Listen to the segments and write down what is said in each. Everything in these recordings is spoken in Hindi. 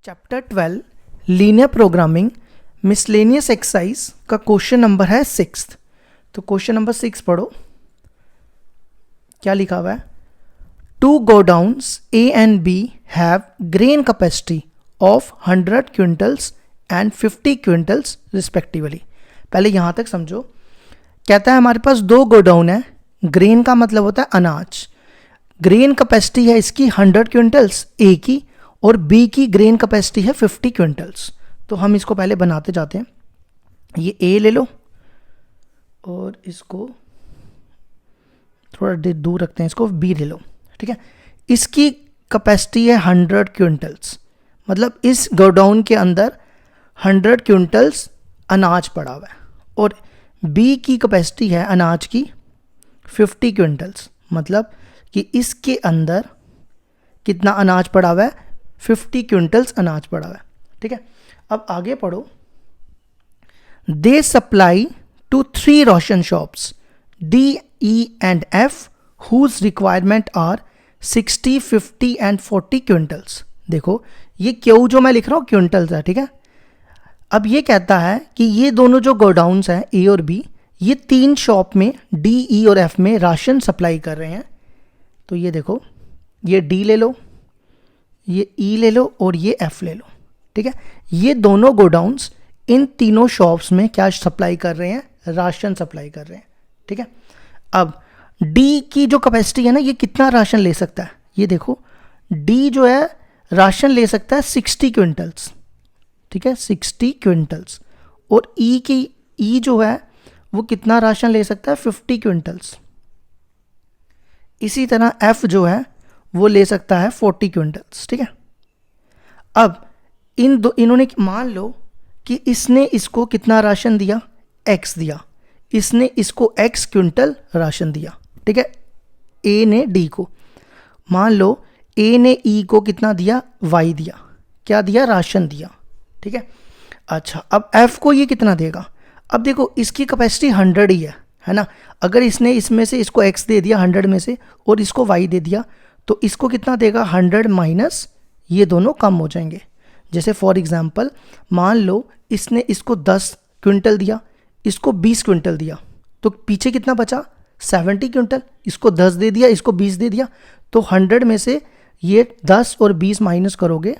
Chapter 12 linear programming miscellaneous exercise का क्वेश्चन नंबर है 6। तो क्वेश्चन नंबर 6 पढ़ो, क्या लिखा हुआ है। Two godowns A and B have grain capacity of 100 quintals and 50 quintals respectively. पहले यहाँ तक समझो। कहता है हमारे पास दो गोडाउन है, ग्रेन का मतलब होता है अनाज। ग्रेन कैपेसिटी है इसकी 100 क्विंटल्स ए की, और बी की ग्रेन कैपेसिटी है 50 क्विंटल्स। तो हम इसको पहले बनाते जाते हैं। ये ए ले लो और इसको थोड़ा दूर रखते हैं, इसको बी ले लो, ठीक है। इसकी कैपेसिटी है 100 क्विंटल्स, मतलब इस गोडाउन के अंदर 100 क्विंटल्स अनाज पड़ा हुआ है, और बी की कैपेसिटी है अनाज की 50 क्विंटल्स, मतलब कि इसके अंदर कितना अनाज पड़ा हुआ है, 50 क्विंटल्स अनाज पड़ा हुआ है, ठीक है। अब आगे पढ़ो। They supply to 3 ration shops D E and F whose requirement are 60, 50 and 40 quintals. देखो ये क्यू जो मैं लिख रहा हूँ क्विंटल्स है, ठीक है। अब ये कहता है कि ये दोनों जो गोडाउन्स हैं ए और बी, ये 3 शॉप में डी ई और एफ में राशन सप्लाई कर रहे हैं। तो ये देखो, ये डी ले लो, ये ई ले लो और ये एफ ले लो, ठीक है। ये दोनों गोडाउन्स इन तीनों शॉप्स में क्या सप्लाई कर रहे हैं, राशन सप्लाई कर रहे हैं, ठीक है। अब डी की जो कैपेसिटी है ना, ये कितना राशन ले सकता है, ये देखो डी जो है राशन ले सकता है 60 क्विंटल्स, ठीक है, 60 क्विंटल्स। और ई की ई जो है वो कितना राशन ले सकता है, 50 क्विंटल्स। इसी तरह एफ जो है वो ले सकता है 40 क्विंटल्स, ठीक है। अब इन्होंने मान लो कि इसने इसको कितना राशन दिया, एक्स दिया, इसने इसको एक्स क्विंटल राशन दिया, ठीक है। ए ने डी को, मान लो ए ने ई को कितना दिया, वाई दिया, क्या दिया, राशन दिया, ठीक है। अच्छा, अब एफ को ये कितना देगा। अब देखो इसकी कैपेसिटी 100 ही है ना। अगर इसने इसमें से इसको एक्स दे दिया 100 में से और इसको वाई दे दिया, तो इसको कितना देगा, 100 माइनस ये दोनों कम हो जाएंगे। जैसे फॉर एग्जांपल मान लो इसने इसको 10 क्विंटल दिया, इसको 20 क्विंटल दिया, तो पीछे कितना बचा, 70 क्विंटल। इसको 10 दे दिया, इसको 20 दे दिया, तो 100 में से ये 10 और 20 माइनस करोगे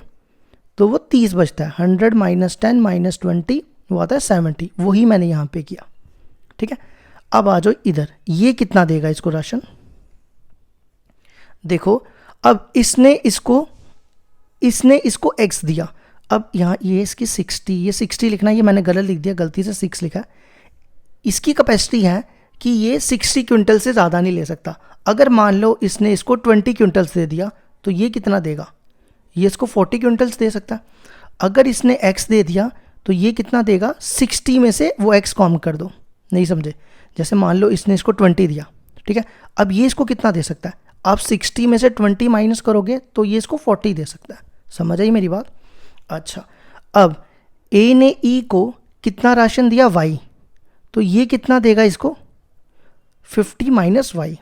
तो वो 30 बचता है। 100 माइनस 10 माइनस 20 वो आता है 70। वही मैंने यहाँ पे किया, ठीक है। अब आ जाओ इधर, ये कितना देगा इसको राशन। देखो अब इसने इसको x दिया। अब यहाँ ये इसकी 60, ये 60 लिखना, ये मैंने गलत लिख दिया, गलती से 6 लिखा। इसकी कैपेसिटी है कि ये 60 क्विंटल से ज़्यादा नहीं ले सकता। अगर मान लो इसने इसको 20 क्विंटल्स दे दिया, तो ये कितना देगा, ये इसको 40 क्विंटल्स दे सकता है। अगर इसने x दे दिया तो ये कितना देगा, 60 में से वो x कम कर दो, नहीं समझे। जैसे मान लो इसने इसको 20 दिया, ठीक है। अब ये इसको कितना दे सकता है, आप 60 में से 20 माइनस करोगे तो ये इसको 40 दे सकता है। समझ आई मेरी बात। अच्छा, अब ए ने ई को कितना राशन दिया, वाई, तो ये कितना देगा इसको, 50 माइनस वाई,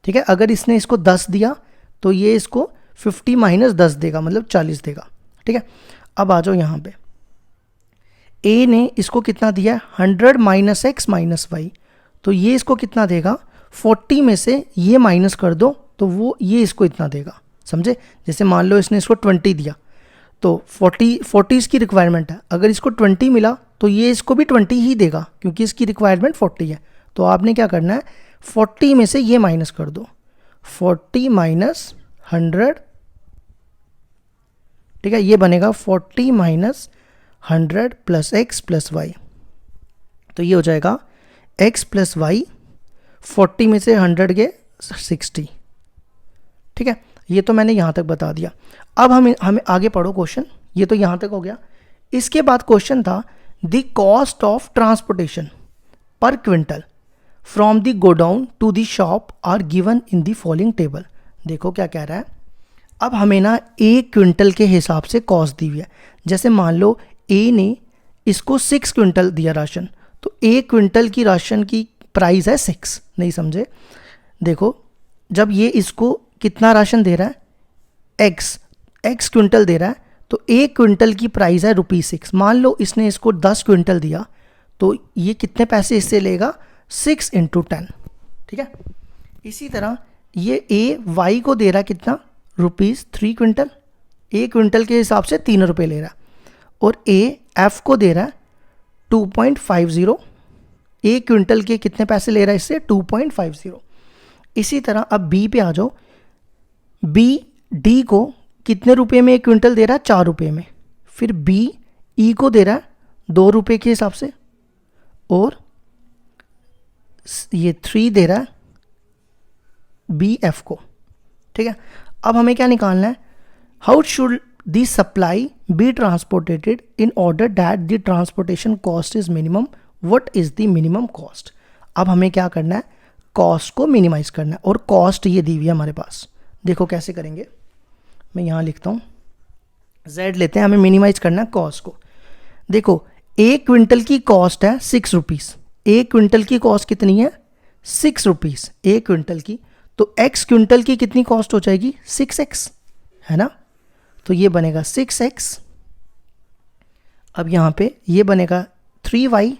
ठीक है। अगर इसने इसको 10 दिया तो ये इसको 50 माइनस 10 देगा, मतलब 40 देगा, ठीक है। अब आ जाओ यहाँ पे, ए ने इसको कितना दिया, 100 माइनस एक्स माइनस वाई, तो ये इसको कितना देगा, 40 में से ये माइनस कर दो तो वो ये इसको इतना देगा, समझे। जैसे मान लो इसने इसको 20 दिया, तो 40 इसकी रिक्वायरमेंट है। अगर इसको 20 मिला तो ये इसको भी 20 ही देगा, क्योंकि इसकी रिक्वायरमेंट 40 है। तो आपने क्या करना है, 40 में से ये माइनस कर दो, 40 माइनस 100, ठीक है। ये बनेगा 40 minus 100 plus x plus y, तो ये हो जाएगा x प्लस वाई, 40 में से 100 के 60, ठीक है। ये तो मैंने यहाँ तक बता दिया। अब हमें आगे पढ़ो क्वेश्चन। ये तो यहाँ तक हो गया। इसके बाद क्वेश्चन था the cost of transportation per quintal from the godown to the shop are given in the following table. देखो क्या कह रहा है। अब हमें ना 1 क्विंटल के हिसाब से कॉस्ट दी हुई है। जैसे मान लो ए ने इसको 6 क्विंटल दिया राशन, तो 1 क्विंटल की राशन की प्राइस है 6, नहीं समझे। देखो जब ये इसको कितना राशन दे रहा है, x क्विंटल दे रहा है, तो 1 क्विंटल की प्राइस है ₹6। मान लो इसने इसको 10 क्विंटल दिया, तो ये कितने पैसे इससे लेगा? 6 × 10। ठीक है। इसी तरह ये ए वाई को दे रहा कितना? ₹3 क्विंटल। 1 क्विंटल के हिसाब से 3 रुपये ले रहा है। और ए एफ को दे रहा है 2.50। 1 क्विंटल के कितने पैसे ले रहा है इससे? 2.50। इसी तरह अब बी पे आ जाओ। बी डी को कितने रुपए में 1 क्विंटल दे रहा है? 4 रुपये में। फिर बी ई को दे रहा है 2 रुपये के हिसाब से, और ये 3 दे रहा है बी एफ को। ठीक है। अब हमें क्या निकालना है? How should the supply be transported in order that the transportation cost is minimum? What is the minimum cost? अब हमें क्या करना है? कॉस्ट को मिनिमाइज करना है, और कॉस्ट ये दी हुई है हमारे पास। देखो कैसे करेंगे, मैं यहाँ लिखता हूँ, z लेते हैं, हमें मिनिमाइज करना है कॉस्ट को। देखो 1 क्विंटल की कॉस्ट है 6 रुपीज़। 1 क्विंटल की कॉस्ट कितनी है? 6 रुपीज़ 1 क्विंटल की। तो x क्विंटल की कितनी कॉस्ट हो जाएगी? 6x, है ना। तो ये बनेगा 6x। अब यहाँ पे ये बनेगा 3y,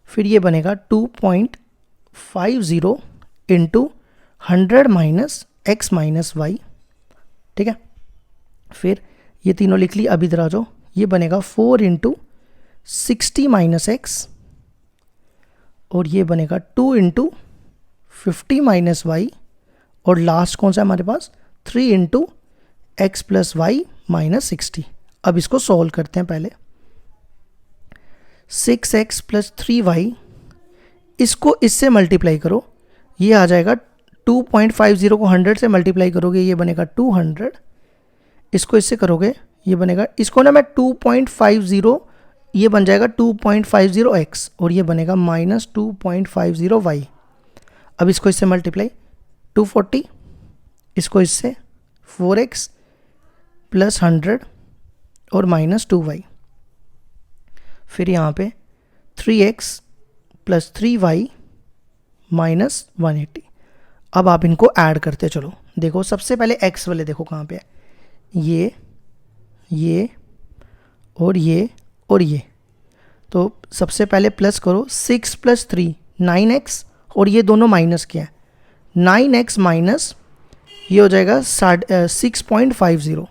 फिर ये बनेगा 2.50 into 100 minus x minus y. ठीक है। फिर ये तीनों लिख ली। अब इधर आ जाओ, ये बनेगा 4 इंटू 60 माइनस एक्स, और ये बनेगा 2 इंटू 50 माइनस वाई, और लास्ट कौन सा है हमारे पास? 3 into x plus y minus 60। अब इसको सॉल्व करते हैं पहले। 6x प्लस 3y, इसको इससे मल्टीप्लाई करो, ये आ जाएगा 2.50 को 100 से मल्टीप्लाई करोगे, ये बनेगा 200। इसको इससे करोगे, ये बनेगा, इसको ना मैं 2.50, ये बन जाएगा 2.50x, और ये बनेगा माइनस 2.50y। अब इसको इससे मल्टीप्लाई 240, इसको इससे 4x प्लस 100 और माइनस 2y। फिर यहाँ पे 3x प्लस 3y माइनस 180। अब आप इनको ऐड करते चलो। देखो सबसे पहले x वाले देखो कहाँ पे है, ये और ये और ये। तो सबसे पहले प्लस करो, 6 प्लस 3 9x, और ये दोनों माइनस क्या है? 9x माइनस ये हो जाएगा 6.50।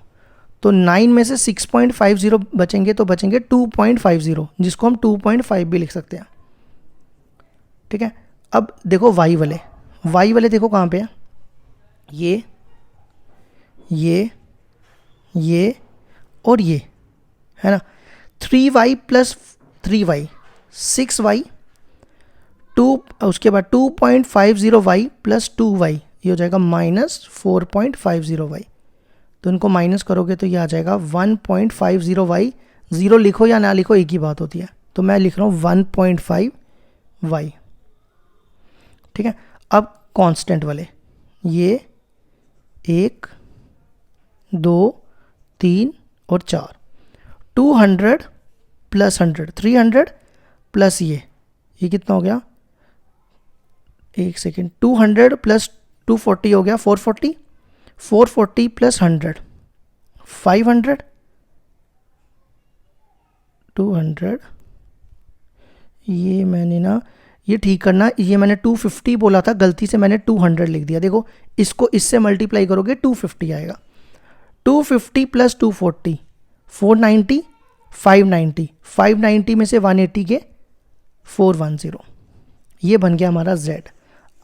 तो 9 में से 6.50 बचेंगे तो बचेंगे 2.50, जिसको हम 2.5 भी लिख सकते हैं। ठीक है। अब देखो y वाले देखो कहाँ पे है, ये और ये, है ना। 3y प्लस 3y 6y, उसके बाद 2.50y प्लस 2y, ये हो जाएगा माइनस 4.50y। तो इनको माइनस करोगे तो ये आ जाएगा 1.50y। 0 लिखो या ना लिखो एक ही बात होती है, तो मैं लिख रहा हूँ 1.5y। ठीक है। अब कांस्टेंट वाले, ये 1 2 3 और 4, 200 प्लस 100 300 प्लस ये कितना हो गया? एक सेकेंड, 200 प्लस 240 हो गया 440, 440 प्लस 100 500, 200, ये मैंने ना, ये ठीक करना, ये मैंने 250 बोला था, गलती से मैंने 200 लिख दिया। देखो इसको इससे मल्टीप्लाई करोगे 250 आएगा। 250 प्लस 240 490, 590, 590 में से 180 के 410, ये बन गया हमारा z।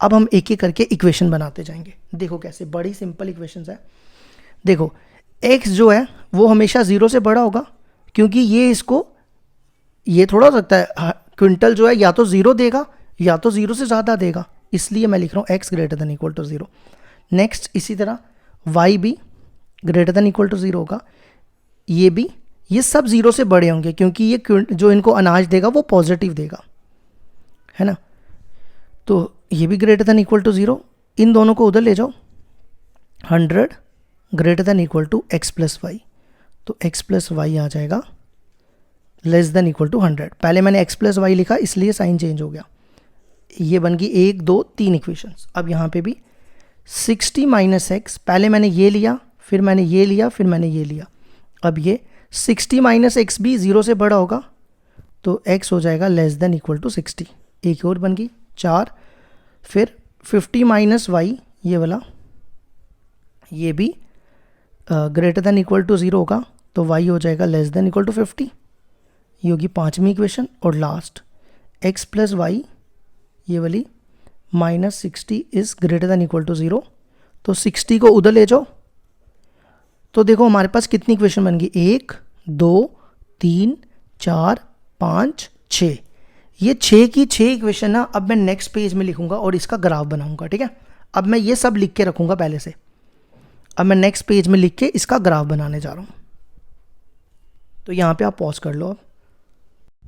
अब हम एक एक करके इक्वेशन बनाते जाएंगे। देखो कैसे, बड़ी सिंपल इक्वेशंस है। देखो x जो है वो हमेशा 0 से बड़ा होगा, क्योंकि ये थोड़ा हो सकता है क्विंटल जो है या तो 0 देगा या तो 0 से ज़्यादा देगा, इसलिए मैं लिख रहा हूँ x greater than equal to 0। Next इसी तरह y भी ग्रेटर देन इक्वल टू 0 होगा, ये भी, ये सब 0 से बड़े होंगे, क्योंकि ये जो इनको अनाज देगा वो पॉजिटिव देगा, है ना। तो ये भी ग्रेटर देन इक्वल टू 0, इन दोनों को उधर ले जाओ। 100 greater than equal to x plus y, तो x प्लस वाई आ जाएगा लेस देन इक्वल टू 100। पहले मैंने x प्लस वाई लिखा इसलिए साइन चेंज हो गया। ये बन गई 1 2 3 इक्वेशंस। अब यहाँ पे भी 60 माइनस एक्स, पहले मैंने ये लिया, फिर मैंने ये लिया, फिर मैंने ये लिया, अब ये 60 माइनस एक्स भी 0 से बड़ा होगा, तो x हो जाएगा लेस देन इक्वल टू 60। एक और बन गई 4। फिर 50 माइनस वाई, ये वाला, ये भी ग्रेटर देन इक्वल टू 0 होगा, तो y हो जाएगा लेस देन इक्वल टू 50। ये होगी 5वीं इक्वेशन। और लास्ट x प्लस वाई, ये वाली, minus 60 is greater than equal to 0, तो 60 को उधर ले जाओ। तो देखो हमारे पास कितनी इक्वेशन बन गई, 1 2 3 4 5 6। ये 6 की 6 इक्वेशन ना अब मैं नेक्स्ट पेज में लिखूंगा और इसका ग्राफ बनाऊंगा, ठीक है। अब मैं ये सब लिख के रखूंगा पहले से, अब मैं नेक्स्ट पेज में लिख के इसका ग्राफ बनाने जा रहा हूं। तो यहां पे आप पॉज कर लो। अब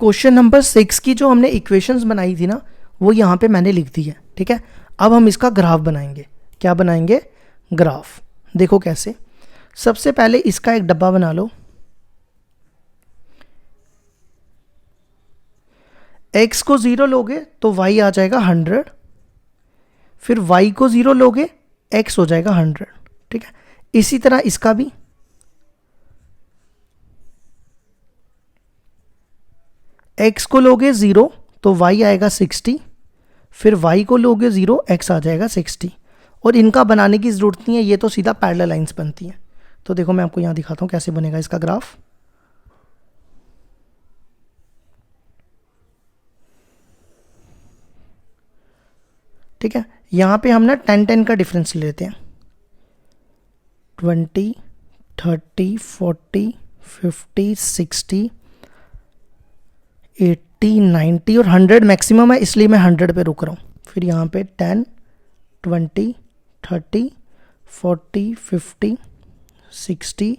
क्वेश्चन नंबर 6 की जो हमने इक्वेशंस बनाई थी ना, वो यहां पे मैंने लिख दी है, ठीक है। अब हम इसका ग्राफ बनाएंगे। क्या बनाएंगे, ग्राफ। देखो कैसे, सबसे पहले इसका एक डब्बा बना लो। x को 0 लोगे तो y आ जाएगा 100, फिर y को 0 लोगे x हो जाएगा 100, ठीक है। इसी तरह इसका भी, x को लोगे 0 तो y आएगा 60, फिर y को लोगे 0 x आ जाएगा 60। और इनका बनाने की ज़रूरत नहीं है, ये तो सीधा पैरेलल लाइंस बनती हैं। तो देखो मैं आपको यहाँ दिखाता हूँ कैसे बनेगा इसका ग्राफ। ठीक है, यहाँ पे हम ना 10-10 का डिफरेंस लेते हैं। 20 30 40 50 60 80 90 और 100 मैक्सिमम है, इसलिए मैं 100 पे रुक रहा हूँ। फिर यहाँ पे 10 20 30 40 50 60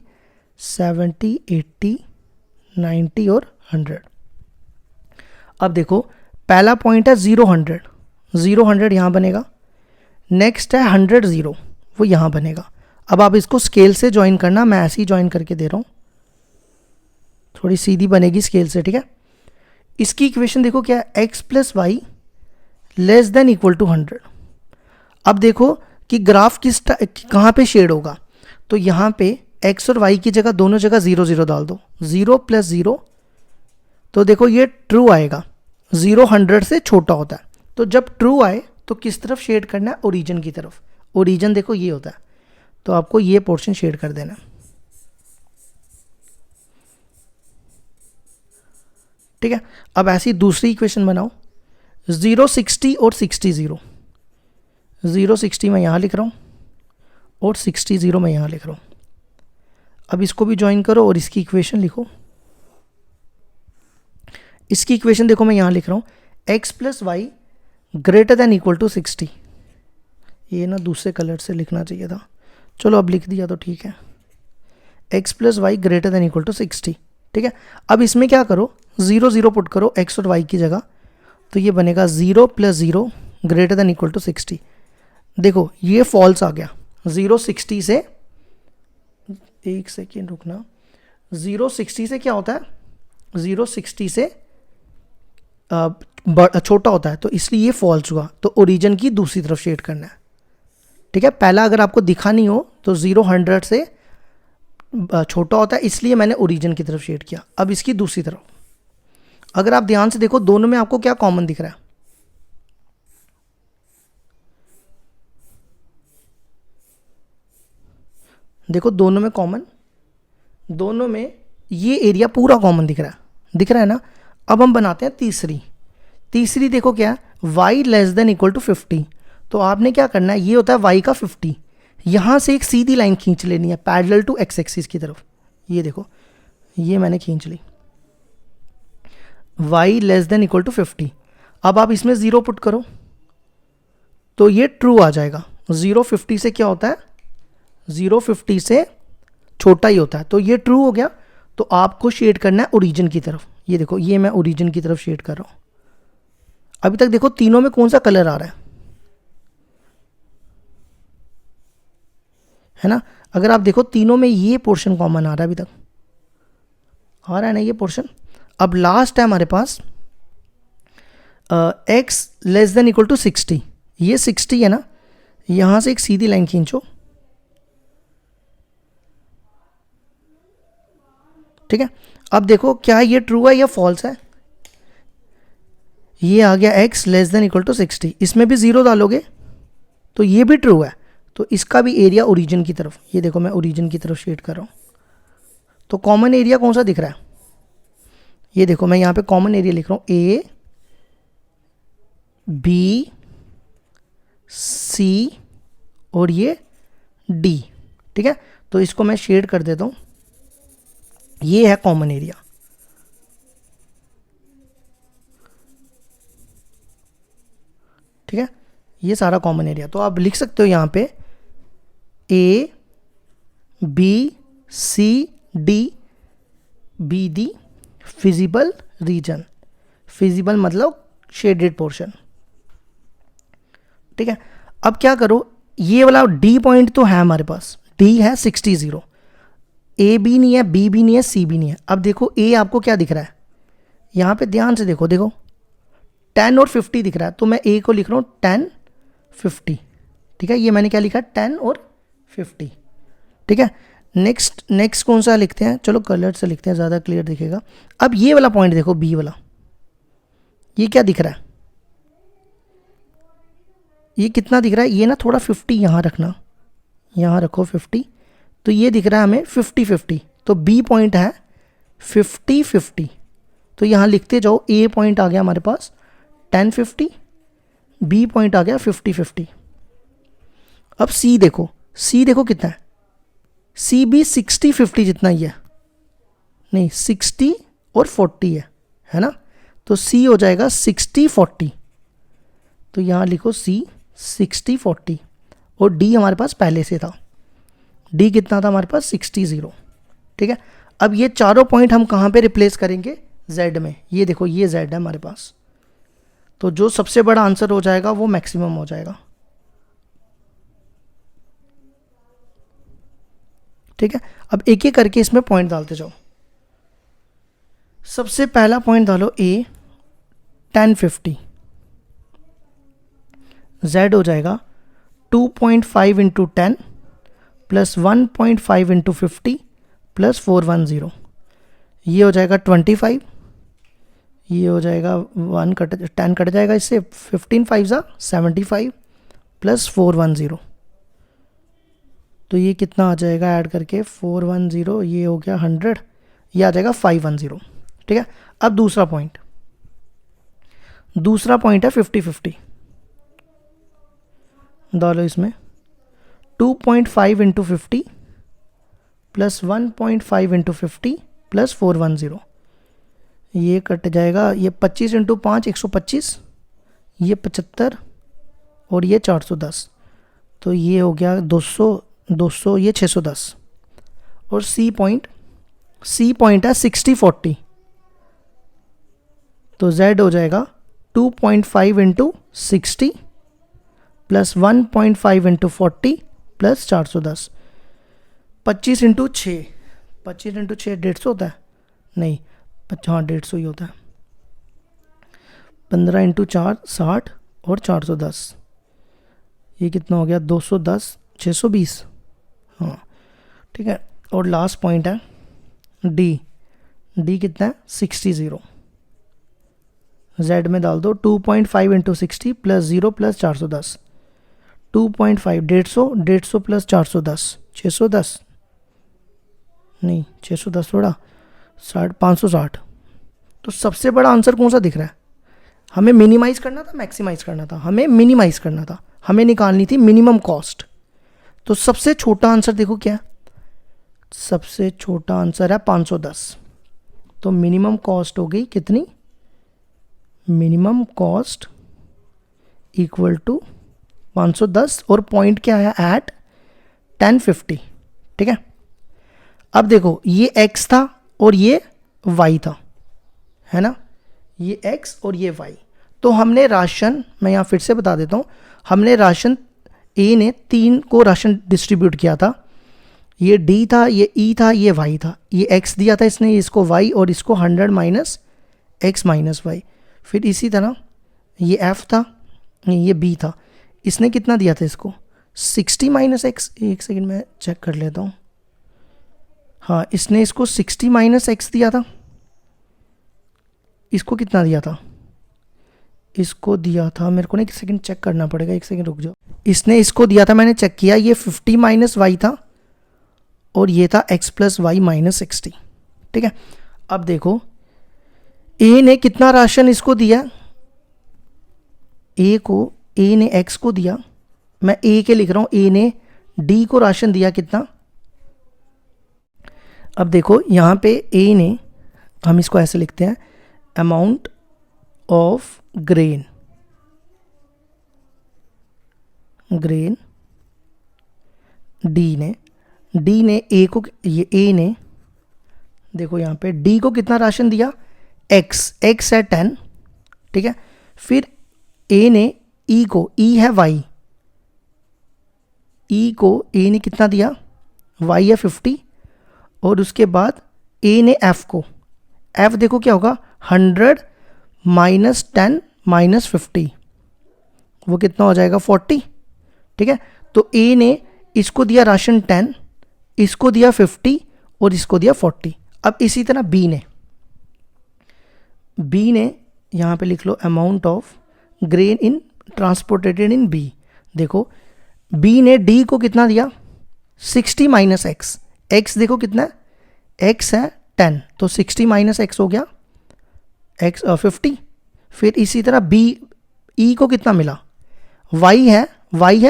70 80 90 और 100। अब देखो पहला पॉइंट है 0 100, 0 100 यहाँ बनेगा। नेक्स्ट है 100 0, वो यहाँ बनेगा। अब आप इसको स्केल से ज्वाइन करना, मैं ऐसे ही ज्वाइन करके दे रहा हूँ, थोड़ी सीधी बनेगी स्केल से, ठीक है। इसकी इक्वेशन देखो क्या है, x plus y less than equal to 100। अब देखो कि ग्राफ कहाँ पे शेड होगा, तो यहाँ पे x और y की जगह दोनों जगह 0 0 डाल दो। 0 प्लस 0, तो देखो ये ट्रू आएगा। 0 100 से छोटा होता है, तो जब ट्रू आए तो किस तरफ शेड करना है, ओरिजिन की तरफ। ओरिजिन देखो ये होता है, तो आपको ये पोर्शन शेड कर देना, ठीक है। अब ऐसी दूसरी इक्वेशन बनाओ, 0 60 और 60 0। 0 60 मैं यहाँ लिख रहा हूँ और 60 0 मैं यहाँ लिख रहा हूँ। अब इसको भी ज्वाइन करो और इसकी इक्वेशन लिखो। इसकी इक्वेशन देखो मैं यहाँ लिख रहा हूँ, x plus y greater than equal to 60। ये ना दूसरे कलर से लिखना चाहिए था, चलो अब लिख दिया तो ठीक है। x plus y greater than equal to 60, ठीक है। अब इसमें क्या करो, 0 0 पुट करो x और y की जगह, तो ये बनेगा 0 plus 0 greater than equal to 60। देखो ये फॉल्स आ गया। 0 60 से, एक सेकेंड रुकना, 0 60 से क्या होता है, 0 60 से छोटा होता है, तो इसलिए ये फॉल्स हुआ। तो ओरिजिन की दूसरी तरफ शेड करना है, ठीक है। पहला अगर आपको दिखा नहीं हो तो 0 100 से छोटा होता है, इसलिए मैंने ओरिजिन की तरफ शेड किया। अब इसकी दूसरी तरफ, अगर आप ध्यान से देखो दोनों में आपको क्या कॉमन दिख रहा है, देखो दोनों में कॉमन, दोनों में ये एरिया पूरा कॉमन दिख रहा है ना। अब हम बनाते हैं तीसरी देखो क्या है, y less than equal to 50। तो आपने क्या करना है, ये होता है y का 50, यहाँ से एक सीधी लाइन खींच लेनी है पैरेलल टू x एक्सिस की तरफ। ये देखो ये मैंने खींच ली, y less than equal to 50। अब आप इसमें 0 पुट करो तो ये ट्रू आ जाएगा। 0 50 से क्या होता है, 0 50 से छोटा ही होता है, तो ये ट्रू हो गया। तो आपको शेड करना है ओरिजिन की तरफ। ये देखो ये मैं ओरिजिन की तरफ शेड कर रहा हूं। अभी तक देखो तीनों में कौन सा कलर आ रहा है ना। अगर आप देखो तीनों में ये पोर्शन कॉमन आ रहा है, अभी तक आ रहा है ना ये पोर्शन। अब लास्ट है हमारे पास x less than equal to 60। ये 60 है ना, यहां से एक सीधी लाइन खींचो, ठीक है, अब देखो क्या ये ट्रू है या फॉल्स है। ये आ गया x less than equal to 60, इसमें भी 0 डालोगे तो ये भी ट्रू है, तो इसका भी एरिया ओरिजिन की तरफ, ये देखो मैं ओरिजिन की तरफ शेड कर रहा हूँ। तो कॉमन एरिया कौन सा दिख रहा है, ये देखो मैं यहाँ पे कॉमन एरिया लिख रहा हूँ, ए बी सी और ये डी। ठीक है, तो इसको मैं शेड कर देता हूँ, ये है कॉमन एरिया। ठीक है, ये सारा कॉमन एरिया, तो आप लिख सकते हो यहाँ पे A B C D be the feasible region, feasible मतलब शेडेड पोर्शन। ठीक है, अब क्या करो, ये वाला डी पॉइंट तो है हमारे पास, डी है 60 0, ए भी नहीं है, बी भी नहीं है, सी भी नहीं है। अब देखो ए आपको क्या दिख रहा है, यहाँ पे ध्यान से देखो, देखो 10 और 50 दिख रहा है, तो मैं ए को लिख रहा हूँ 10 50। ठीक है, ये मैंने क्या लिखा, 10 और 50। ठीक है, नेक्स्ट कौन सा लिखते हैं, चलो कलर से लिखते हैं, ज़्यादा क्लियर दिखेगा। अब ये वाला पॉइंट देखो, बी वाला, ये क्या दिख रहा है, ये कितना दिख रहा है, ये ना थोड़ा 50 यहाँ रखना, यहाँ रखो 50, तो ये दिख रहा है हमें 50 50, तो बी पॉइंट है 50 50, तो यहाँ लिखते जाओ, ए पॉइंट आ गया हमारे पास 10 50, बी पॉइंट आ गया 50 50। अब सी देखो, सी देखो कितना है, सी भी 60 50 जितना ही है, नहीं 60 और 40 है ना, तो सी हो जाएगा 60 40, तो यहाँ लिखो सी 60 40, और डी हमारे पास पहले से था, डी कितना था हमारे पास 60 0। ठीक है, अब ये चारों पॉइंट हम कहाँ पे रिप्लेस करेंगे, z में, ये देखो ये z है हमारे पास, तो जो सबसे बड़ा आंसर हो जाएगा वो मैक्सिमम हो जाएगा। ठीक है, अब एक एक करके इसमें पॉइंट डालते जाओ। सबसे पहला पॉइंट डालो ए 10 50, z हो जाएगा 2.5 इंटू 10 प्लस 1.5 इंटू 50 प्लस 410, ये हो जाएगा 25, ये हो जाएगा 10 कट जाएगा इससे, 15 5 75 प्लस 410, तो ये कितना आ जाएगा ऐड करके 410, ये हो गया 100, ये आ जाएगा 510। ठीक है, अब दूसरा पॉइंट है 50 50, डालो इसमें 2.5 इंटू 50 प्लस 1.5 इंटू 50 प्लस 410, ये कट जाएगा, ये 25 इंटू 5 125, ये 75 और ये 410, तो ये हो गया 200 ये 610। और सी पॉइंट है 60 40, तो z हो जाएगा 2.5 into 60 plus 1.5 into 40 plus 410, 25 into 6, 25 into 6 150 होता है, नहीं हाँ 150 ही होता है, 15 इंटू 4 60 और 410, ये कितना हो गया 210 620। हाँ ठीक है, और लास्ट पॉइंट है डी कितना है 60 0, z में डाल दो 2.5 इंटू 60 प्लस 0 प्लस 410, 2.5 150 प्लस 410 610, नहीं 610 थोड़ा 560। तो सबसे बड़ा आंसर कौन सा दिख रहा है, हमें मिनिमाइज करना था मैक्सिमाइज करना था, हमें मिनिमाइज करना था, हमें निकालनी थी मिनिमम कॉस्ट। तो सबसे छोटा आंसर देखो क्या है, सबसे छोटा आंसर है 510, तो मिनिमम कॉस्ट हो गई कितनी, मिनिमम कॉस्ट इक्वल टू 510, और पॉइंट क्या है एट 1050। ठीक है, अब देखो ये x था और ये y था, है ना, ये x और ये y, तो हमने राशन, मैं यहाँ फिर से बता देता हूँ, हमने राशन A ने 3 को राशन डिस्ट्रीब्यूट किया था, ये D था, ये E था, ये Y था, ये x दिया था इसने, इसको y और इसको 100 माइनस x माइनस वाई, फिर इसी तरह ये F था, ये B था, इसने कितना दिया था इसको 60 माइनस x, एक सेकंड में चेक कर लेता हूँ, हाँ, इसने इसको 60 माइनस एक्स दिया था। इसको कितना दिया था? इसको दिया था, मेरे को ना एक सेकंड चेक करना पड़ेगा, एक सेकंड रुक जाओ। इसने इसको दिया था, मैंने चेक किया, ये 50 माइनस वाई था और ये था x प्लस वाई माइनस 60। ठीक है, अब देखो a ने कितना राशन इसको दिया, a ने x को दिया, मैं a के लिख रहा हूं, a ने d को राशन दिया कितना। अब देखो यहाँ पे a ने, हम इसको ऐसे लिखते हैं, अमाउंट ऑफ ग्रेन डी ने ए को, ये ए ने देखो यहाँ पे डी को कितना राशन दिया, एक्स है 10। ठीक है, फिर ए ने ई को, ई है वाई, ई को ए ने कितना दिया, वाई है 50। और उसके बाद ए ने एफ को, एफ देखो क्या होगा, 100 माइनस 10 माइनस 50, वो कितना हो जाएगा 40। ठीक है, तो ए ने इसको दिया राशन 10, इसको दिया 50 और इसको दिया 40। अब इसी तरह बी ने यहाँ पे लिख लो, amount of grain in transported in B. देखो बी ने डी को कितना दिया, 60 माइनस एक्स, एक्स देखो कितना है, एक्स है 10, तो 60 माइनस एक्स हो गया एक्स 50। फिर इसी तरह बी, ई को कितना मिला, वाई है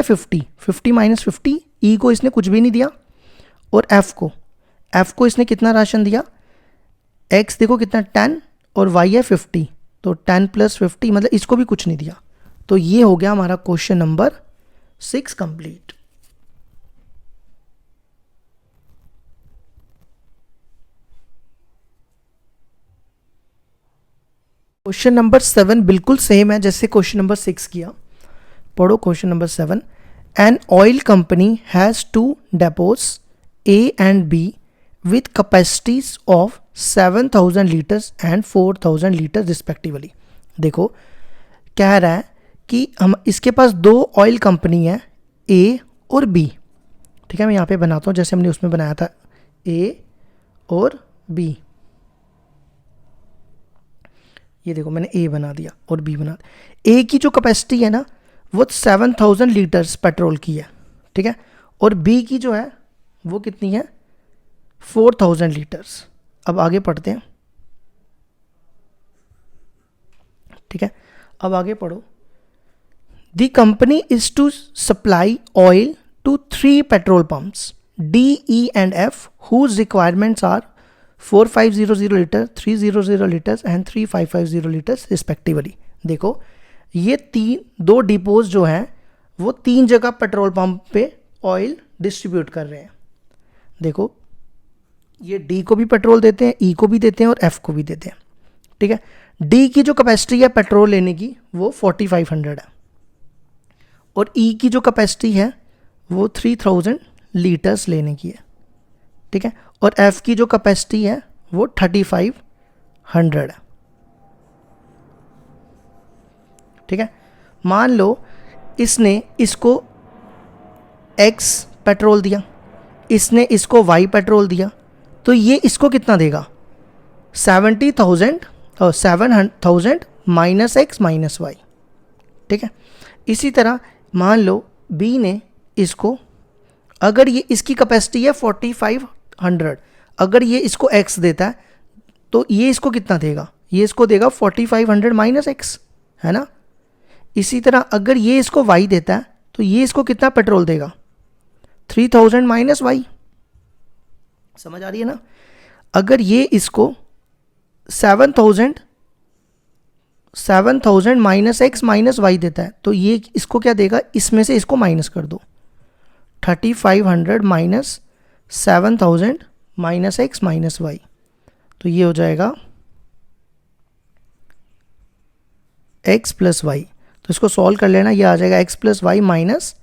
50 माइनस 50, ई को इसने कुछ भी नहीं दिया। और एफ को इसने कितना राशन दिया, एक्स देखो कितना 10 और वाई है 50, तो 10 प्लस 50 मतलब इसको भी कुछ नहीं दिया। तो ये हो गया हमारा question number 6 complete. Question number 7 बिल्कुल सेम है जैसे क्वेश्चन नंबर 6 किया। पढ़ो question number 7। An oil company has 2 depots A and B with capacities of 7,000 liters and 4,000 liters respectively। देखो कह रहा है कि हम, इसके पास 2 ऑयल कंपनी है A और B। ठीक है, मैं यहाँ पे बनाता हूँ जैसे हमने उसमें बनाया था, A और B। ये देखो मैंने A बना दिया और B बना दिया। A की जो कैपेसिटी है ना वो 7,000 लीटर्स पेट्रोल की है। ठीक है, और B की जो है वो कितनी है, 4,000 लीटर्स। अब आगे पढ़ते हैं। ठीक है, अब आगे पढ़ो। The company is to supply oil to 3 petrol pumps D, E and F whose requirements are 4,500 litre, 300 litres and 3,550 litres respectively. देखो ये 2 डिपोज जो हैं वो 3 जगह पेट्रोल पंप पे ऑयल डिस्ट्रीब्यूट कर रहे हैं। देखो ये डी को भी पेट्रोल देते हैं, ई को भी देते हैं और एफ को भी देते हैं। ठीक है, डी की जो कैपेसिटी है पेट्रोल लेने की वो 4,500 है और ई की जो कैपेसिटी है वो 3,000 लीटर्स लेने की है। ठीक है, और एफ की जो कैपेसिटी है वो 3,500 है। ठीक है, मान लो इसने इसको एक्स पेट्रोल दिया, इसने इसको वाई पेट्रोल दिया, तो ये इसको कितना देगा, 70,000 और 7,000 माइनस एक्स माइनस वाई। ठीक है, इसी तरह मान लो बी ने इसको, अगर ये इसकी कैपेसिटी है 4,500, अगर ये इसको एक्स देता है तो ये इसको कितना देगा, ये इसको देगा 4,500 माइनस एक्स, है ना। इसी तरह अगर ये इसको वाई देता है तो ये इसको कितना पेट्रोल देगा, 3,000 माइनस वाई। समझ आ रही है ना। अगर ये इसको 7,000 माइनस एक्स माइनस वाई देता है तो ये इसको क्या देगा, इसमें से इसको माइनस कर दो, 3,500 minus 7,000 minus x minus y, तो ये हो जाएगा एक्स प्लस वाई। तो इसको सॉल्व कर लेना, ये आ जाएगा एक्स प्लस वाई माइनस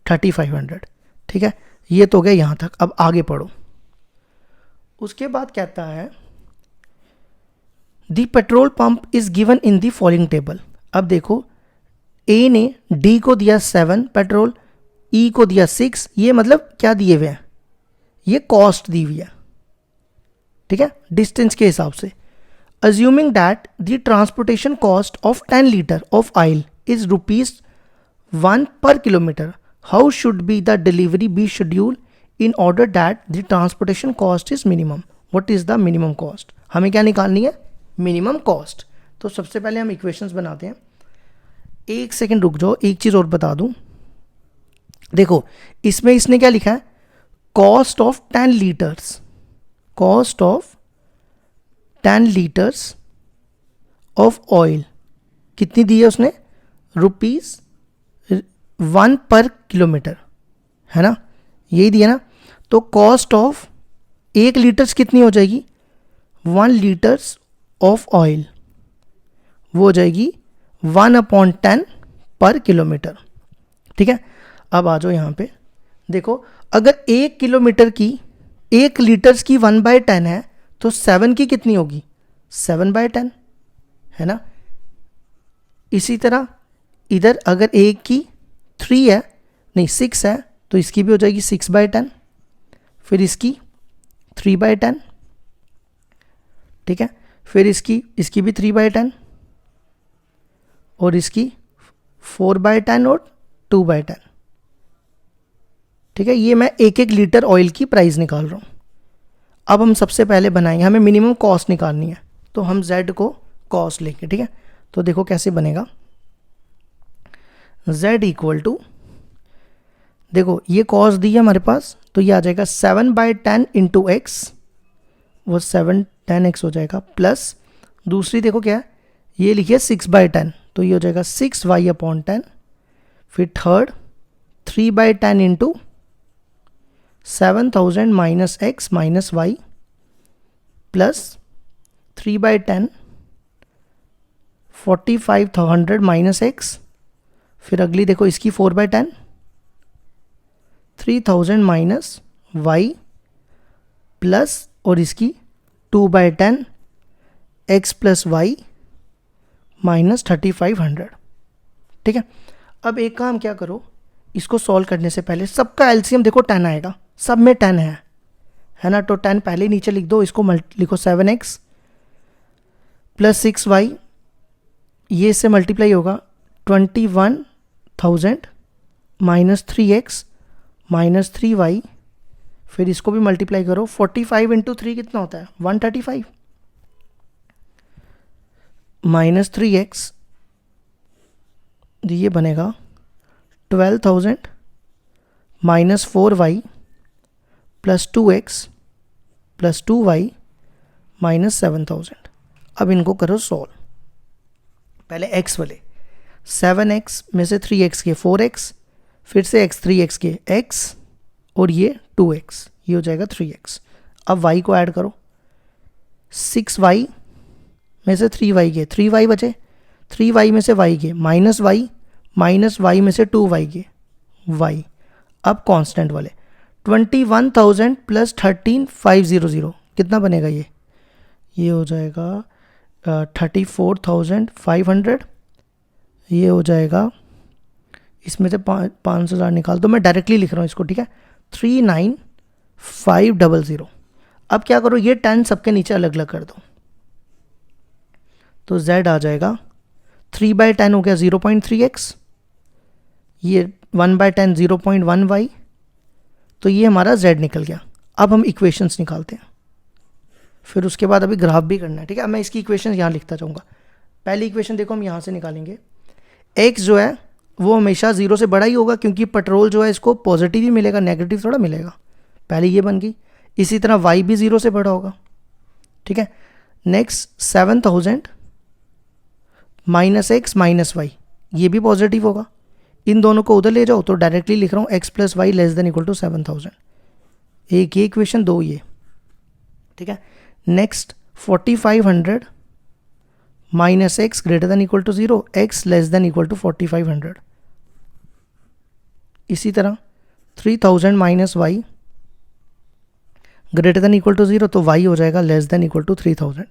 3,500। ठीक है, ये तो गया यहाँ तक। अब आगे पढ़ो। उसके बाद कहता है the petrol pump is given in the following table. अब देखो ए ने डी को दिया 7 पेट्रोल, ई को दिया 6, ये मतलब क्या दिए हुए हैं, ये कॉस्ट दी हुई है। ठीक है, डिस्टेंस के हिसाब से। Assuming that the transportation cost of 10 litre of oil is ₹1 per kilometre, how should be the delivery be schedule in order that the transportation cost is minimum. What is the minimum cost, हमें क्या निकालनी है, मिनिमम कॉस्ट। तो सबसे पहले हम इक्वेशंस बनाते हैं। एक सेकंड रुक जाओ, एक चीज़ और बता दूं। देखो इसमें इसने क्या लिखा है, cost of 10 litres, cost of 10 litres of oil कितनी दी है उसने, ₹1 पर किलोमीटर, है ना, यही दिया ना। तो कॉस्ट ऑफ 1 लीटर्स कितनी हो जाएगी, 1 लीटर्स ऑफ ऑयल, वो हो जाएगी 1/10 पर किलोमीटर। ठीक है, अब आ जाओ यहाँ पे, देखो अगर 1 किलोमीटर की 1 लीटर्स की 1/10 है तो 7 की कितनी होगी, 7/10, है ना। इसी तरह इधर अगर 1 की 3 है, नहीं 6 है, तो इसकी भी हो जाएगी 6/10, फिर इसकी 3/10, ठीक है, फिर इसकी भी 3/10, और इसकी 4/10 और 2/10। ठीक है, ये मैं एक एक लीटर ऑयल की प्राइस निकाल रहा हूँ। अब हम सबसे पहले बनाएंगे, हमें मिनिमम कॉस्ट निकालनी है, तो हम Z को कॉस्ट लेंगे। ठीक है, तो देखो कैसे बनेगा, Z इक्वल टू, देखो ये कॉस्ट दी है हमारे पास, तो ये आ जाएगा 7/10 इंटू एक्स, वो 7/10x हो जाएगा, प्लस दूसरी देखो क्या है, ये लिखिए 6/10, तो ये हो जाएगा 6y/10, फिर third 3/10 into 7000 minus x minus y, plus 3/10 4500 minus x, फिर अगली देखो इसकी 4/10 3000 माइनस वाई, प्लस और इसकी 2/10 एक्स प्लस वाई माइनस 3500। ठीक है, अब एक काम क्या करो, इसको सॉल्व करने से पहले सबका एलसीएम देखो 10 आएगा, सब में 10 है ना, तो 10 पहले नीचे लिख दो, इसको लिखो 7x प्लस 6y, ये इससे मल्टीप्लाई होगा 21,000 माइनस 3x माइनस 3y, फिर इसको भी मल्टीप्लाई करो, 45 इंटू 3 कितना होता है 135, माइनस 3x, ये बनेगा 12,000 minus 4y plus 2x plus 2y minus 7,000। अब इनको करो सॉल्व, पहले x वाले, 7x में से 3x के 4x, फिर से x 3x के x, और ये 2x, ये हो जाएगा 3x। अब y को ऐड करो, 6y में से 3y के 3y बचे, 3y में से y के माइनस y में से 2y के y। अब कांस्टेंट वाले 21,000 प्लस 13,500 कितना बनेगा, ये हो जाएगा 34,500, ये हो जाएगा, इसमें से 5,000 निकाल दो, मैं डायरेक्टली लिख रहा हूँ इसको। ठीक है, 39,500। अब क्या करो, ये 10 सबके नीचे अलग अलग कर दो, तो Z आ जाएगा 3/10 हो गया 0.3x, ये 1/10 0.1y, तो ये हमारा Z निकल गया। अब हम इक्वेशंस निकालते हैं, फिर उसके बाद अभी ग्राफ भी करना है। ठीक है, अब मैं इसकी इक्वेशंस यहाँ लिखता जाऊँगा। पहली इक्वेशन देखो हम यहाँ से निकालेंगे, x जो है वो हमेशा 0 से बड़ा ही होगा, क्योंकि पेट्रोल जो है इसको पॉजिटिव ही मिलेगा, नेगेटिव थोड़ा मिलेगा। पहले ये बन गई, इसी तरह y भी 0 से बड़ा होगा। ठीक है, next 7,000 minus x minus y, ये भी पॉजिटिव होगा, इन दोनों को उधर ले जाओ, तो डायरेक्टली लिख रहा हूँ x plus y less than equal to 7,000। एक ये इक्वेशन, दो ये। ठीक है, next 4,500 minus x greater than equal to 0, x less than equal to 4,500। इसी तरह 3,000 minus y greater than equal to 0, तो y हो जाएगा लेस देन इक्वल टू 3,000।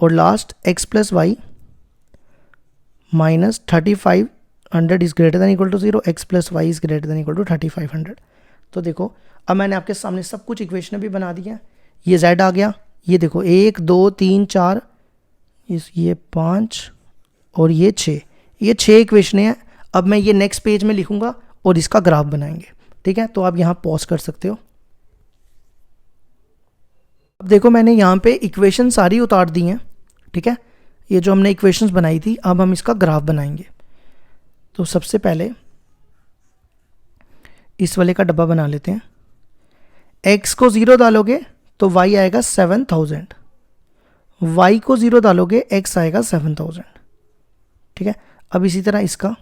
और last x plus y minus 3,500 is greater than equal to 0, x plus y is greater than equal to 3,500। तो देखो अब मैंने आपके सामने सब कुछ इक्वेशन भी बना दी है, ये z आ गया, ये देखो 1 2 3 4, ये 5 और ये 6, ये 6 इक्वेशन है। अब मैं ये नेक्स्ट पेज में लिखूंगा और इसका ग्राफ बनाएंगे। ठीक है, तो आप यहाँ पॉज कर सकते हो। अब देखो मैंने यहाँ पे इक्वेशन सारी उतार दी हैं। ठीक है, ये जो हमने इक्वेशंस बनाई थी, अब हम इसका ग्राफ बनाएंगे। तो सबसे पहले इस वाले का डब्बा बना लेते हैं। x को 0 डालोगे तो y आएगा 7000, y को 0 डालोगे x आएगा 7000। ठीक है, अब इसी तरह इसका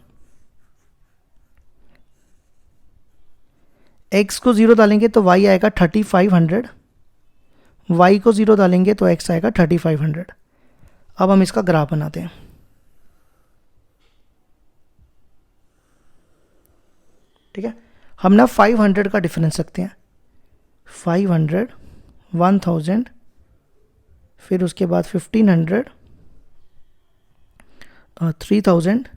x को 0 डालेंगे तो y आएगा 3500, y को 0 डालेंगे तो x आएगा 3500। अब हम इसका ग्राफ बनाते हैं। ठीक है, हम ना 500 का डिफरेंस रखते हैं। 500, 1000, फिर उसके बाद 1500, 3000,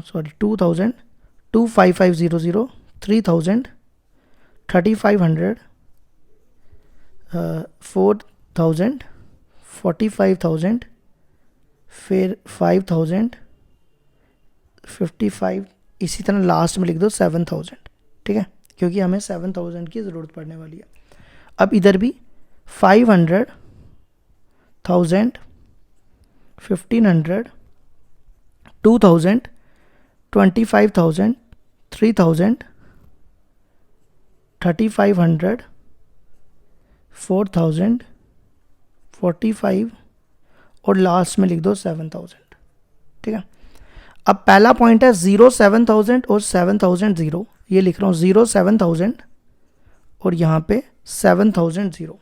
सॉरी 2000, 25500, 3000, 3500, 4000, 45,000, फिर 5,000, 55, इसी तरह लास्ट में लिख दो 7,000। ठीक है, क्योंकि हमें 7,000 की ज़रूरत पड़ने वाली है। अब इधर भी 500, 1000, 1500, 2000, 25,000, 3,000, 3,500, 4,000, 45 और लास्ट में लिख दो 7,000। ठीक है, अब पहला पॉइंट है 0 7,000 और 7,000 0, ये लिख रहा हूँ 0 7,000 और यहाँ पे 7,000 0।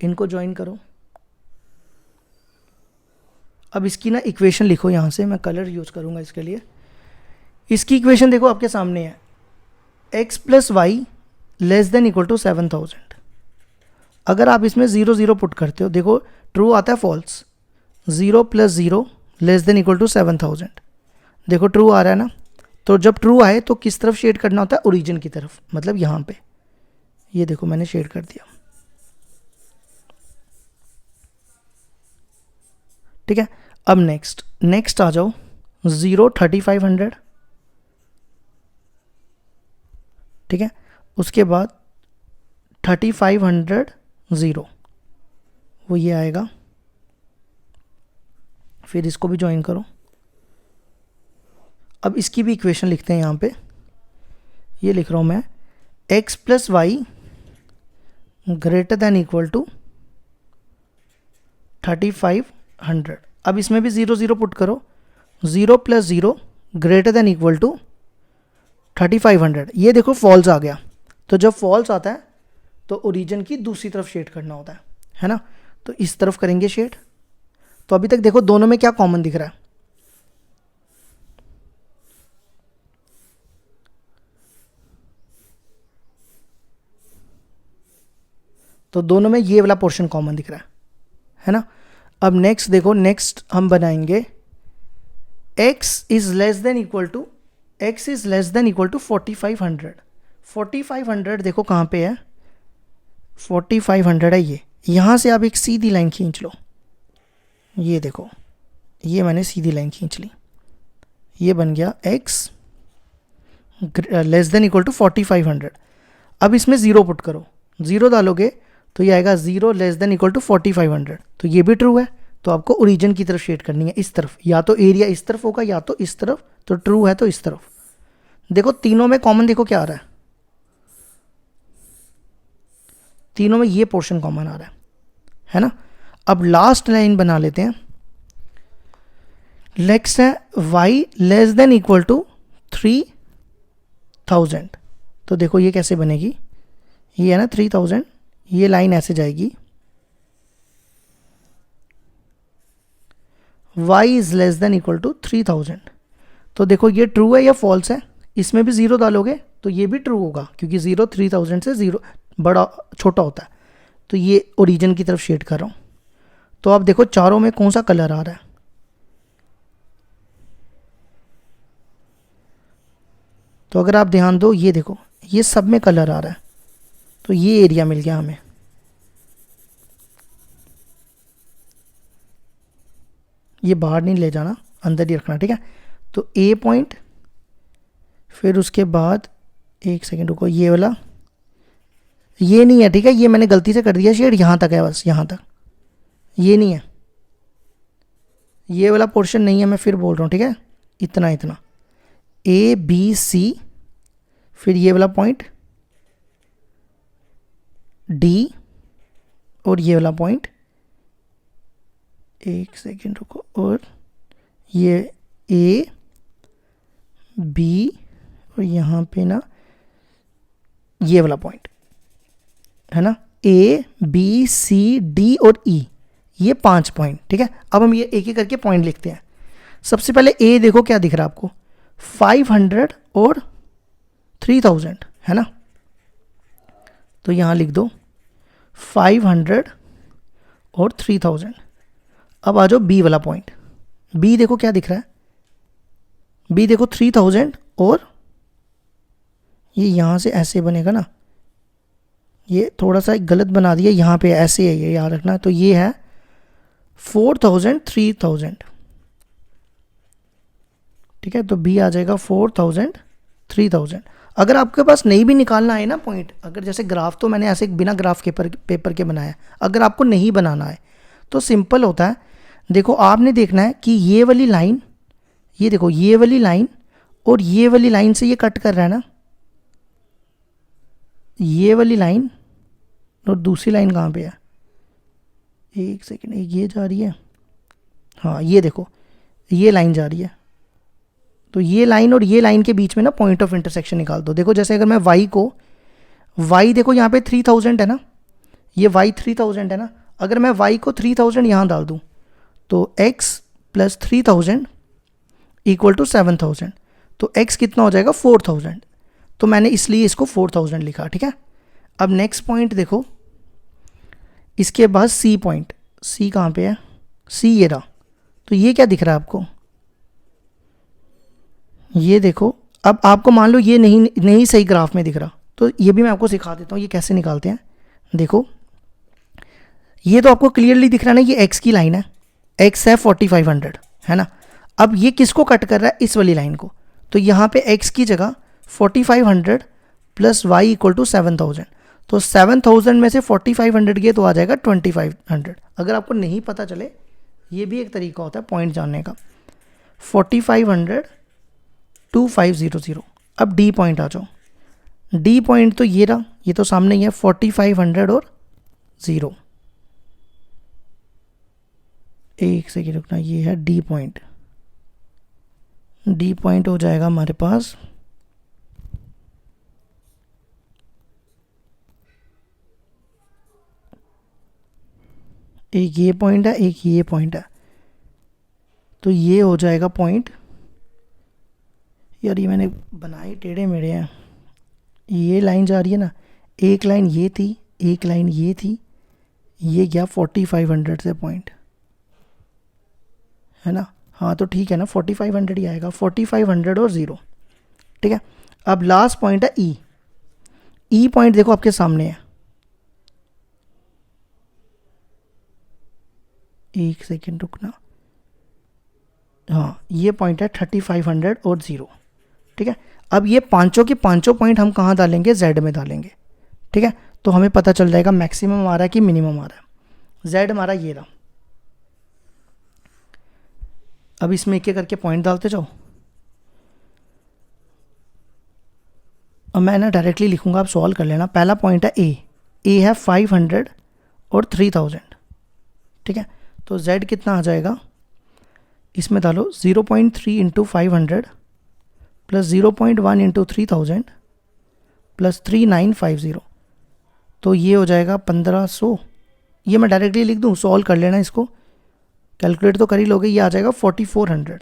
इनको ज्वाइन करो। अब इसकी ना इक्वेशन लिखो, यहाँ से मैं कलर यूज करूँगा इसके लिए। इसकी इक्वेशन देखो आपके सामने है, x plus y less than equal to 7,000। अगर आप इसमें 0 0 पुट करते हो, देखो ट्रू आता है false. 0 plus 0 less than equal to 7,000, देखो ट्रू आ रहा है ना। तो जब ट्रू आए तो किस तरफ शेड करना होता है, ओरिजिन की तरफ, मतलब यहाँ पे। ये देखो मैंने शेड कर दिया। ठीक है, अब नेक्स्ट आ जाओ 0 3,500। ठीक है, उसके बाद 3,500 0, वो ये आएगा। फिर इसको भी ज्वाइन करो। अब इसकी भी इक्वेशन लिखते हैं यहाँ पे। ये लिख रहा हूँ मैं, x plus y greater than equal to 3,500। अब इसमें भी 0 0 पुट करो। 0 plus 0 greater than equal to 3,500। ये देखो फॉल्स आ गया। तो जब फॉल्स आता है तो ओरिजिन की दूसरी तरफ शेड करना होता है ना। तो इस तरफ करेंगे शेड। तो अभी तक देखो दोनों में क्या कॉमन दिख रहा है, तो दोनों में ये वाला पोर्शन कॉमन दिख रहा है ना। अब नेक्स्ट देखो, नेक्स्ट हम बनाएंगे x is less than equal to 4,500। 4,500 देखो कहाँ पे है, 4,500 है ये। यहाँ से आप एक सीधी लाइन खींच लो। ये देखो, ये मैंने सीधी लाइन खींच ली। ये बन गया x less than equal to 4,500। अब इसमें 0 पुट करो। 0 डालोगे तो ये आएगा 0 लेस देन इक्वल टू 4,500। तो ये भी ट्रू है। तो आपको ओरिजिन की तरफ शेड करनी है, इस तरफ। या तो एरिया इस तरफ होगा या तो इस तरफ। तो ट्रू है तो इस तरफ। देखो तीनों में कॉमन देखो क्या आ रहा है, तीनों में ये पोर्शन कॉमन आ रहा है ना। अब लास्ट लाइन बना लेते हैं। नेक्स्ट है y less than equal to 3,000। तो देखो ये कैसे बनेगी, ये है ना 3,000, ये लाइन ऐसे जाएगी। y is less than equal to 3,000। तो देखो ये ट्रू है या फॉल्स है। इसमें भी 0 डालोगे तो ये भी ट्रू होगा, क्योंकि 0 3,000 से 0 बड़ा छोटा होता है। तो ये ओरिजिन की तरफ शेड कर रहा हूँ। तो आप देखो चारों में कौन सा कलर आ रहा है। तो अगर आप ध्यान दो, ये देखो ये सब में कलर आ रहा है, तो ये एरिया मिल गया हमें। ये बाहर नहीं ले जाना, अंदर ही रखना, ठीक है। तो ए पॉइंट, फिर उसके बाद एक सेकेंड रुको, ये वाला ये नहीं है, ठीक है, ये मैंने गलती से कर दिया शेड, यहाँ तक है बस, यहाँ तक, ये नहीं है, ये वाला पोर्शन नहीं है, मैं फिर बोल रहा हूँ, ठीक है। इतना इतना ए बी सी, फिर ये वाला पॉइंट डी, और ये वाला पॉइंट, एक सेकेंड रुको, और ये ए बी, और यहाँ पे ना ये वाला पॉइंट है ना, ए बी सी डी और ई, ये 5 पॉइंट, ठीक है। अब हम ये एक एक करके पॉइंट लिखते हैं। सबसे पहले ए देखो क्या दिख रहा है आपको, 500 और 3000 है ना, तो यहाँ लिख दो 500 और 3000। अब आ जाओ बी वाला पॉइंट, बी देखो क्या दिख रहा है, बी देखो 3000, और ये यहाँ से ऐसे बनेगा ना, ये थोड़ा सा गलत बना दिया, यहाँ पे ऐसे है, ये याद रखना। तो ये है 4000 3000, ठीक है। तो बी आ जाएगा 4000 3000। अगर आपके पास नहीं भी निकालना है ना पॉइंट, अगर जैसे ग्राफ तो मैंने ऐसे बिना ग्राफ के पेपर के बनाया, अगर आपको नहीं बनाना है तो सिंपल होता है। देखो आपने देखना है कि ये वाली लाइन, ये देखो ये वाली लाइन और ये वाली लाइन से ये कट कर रहा है ना, ये वाली लाइन, और दूसरी लाइन कहाँ पे है, एक सेकेंड, ये जा रही है, हाँ ये देखो ये लाइन जा रही है। तो ये लाइन और ये लाइन के बीच में ना पॉइंट ऑफ इंटरसेक्शन निकाल दो। देखो जैसे अगर मैं y को, y देखो यहाँ पे 3000 है ना, ये y 3000 है ना, अगर मैं y को 3000 यहाँ डाल दूँ तो x प्लस 3000 इक्वल टू 7000, तो x कितना हो जाएगा 4000, तो मैंने इसलिए इसको 4000 लिखा, ठीक है। अब नेक्स्ट पॉइंट देखो, इसके बाद c पॉइंट, c कहाँ पे है, c ये रहा, तो ये क्या दिख रहा है आपको, ये देखो। अब आपको मान लो ये नहीं सही ग्राफ में दिख रहा, तो ये भी मैं आपको सिखा देता हूँ ये कैसे निकालते हैं। देखो ये तो आपको क्लियरली दिख रहा है ना, ये x की लाइन है, x है 4500 है ना। अब ये किसको कट कर रहा है, इस वाली लाइन को, तो यहाँ पे x की जगह 4500 प्लस y इक्वल टू 7000, तो 7000 में से 4500 गए तो आ जाएगा 2500। अगर आपको नहीं पता चले, ये भी एक तरीका होता है पॉइंट जानने का। 4500 2500। अब डी पॉइंट आ जाओ, डी पॉइंट तो ये रहा, ये तो सामने ही है, 4500 और 0, एक सेकेंड रुकना, ये है डी पॉइंट। डी पॉइंट हो जाएगा हमारे पास एक ये पॉइंट है, एक ये पॉइंट है, तो ये हो जाएगा पॉइंट, यार ये मैंने बनाए टेढ़े मेढ़े हैं, ये लाइन जा रही है ना, एक लाइन ये थी, एक लाइन ये थी, ये गया 4500 से पॉइंट, है ना। हाँ तो ठीक है ना, 4500 ही आएगा, 4500 और 0, ठीक है। अब लास्ट पॉइंट है ई, ई पॉइंट देखो आपके सामने है, एक सेकेंड रुकना, हाँ ये पॉइंट है 3500 और 0, ठीक है। अब ये पांचों के पांचों पॉइंट हम कहाँ डालेंगे, z में डालेंगे, ठीक है। तो हमें पता चल जाएगा मैक्सिमम आ रहा है कि मिनिमम आ रहा है। z हमारा ये रहा। अब इसमें एक एक करके पॉइंट डालते जाओ। अब मैं ना डायरेक्टली लिखूंगा, आप सॉल्व कर लेना। पहला पॉइंट है ए है 500 और 3000, ठीक है। तो z कितना आ जाएगा, इसमें डालो 0.3 इंटू 500 प्लस 0.1 इंटू 3000 प्लस 3950, तो ये हो जाएगा 1500। ये मैं डायरेक्टली लिख दूँ, सॉल्व कर लेना इसको, कैलकुलेट तो कर ही लोगे, ये आ जाएगा 4400,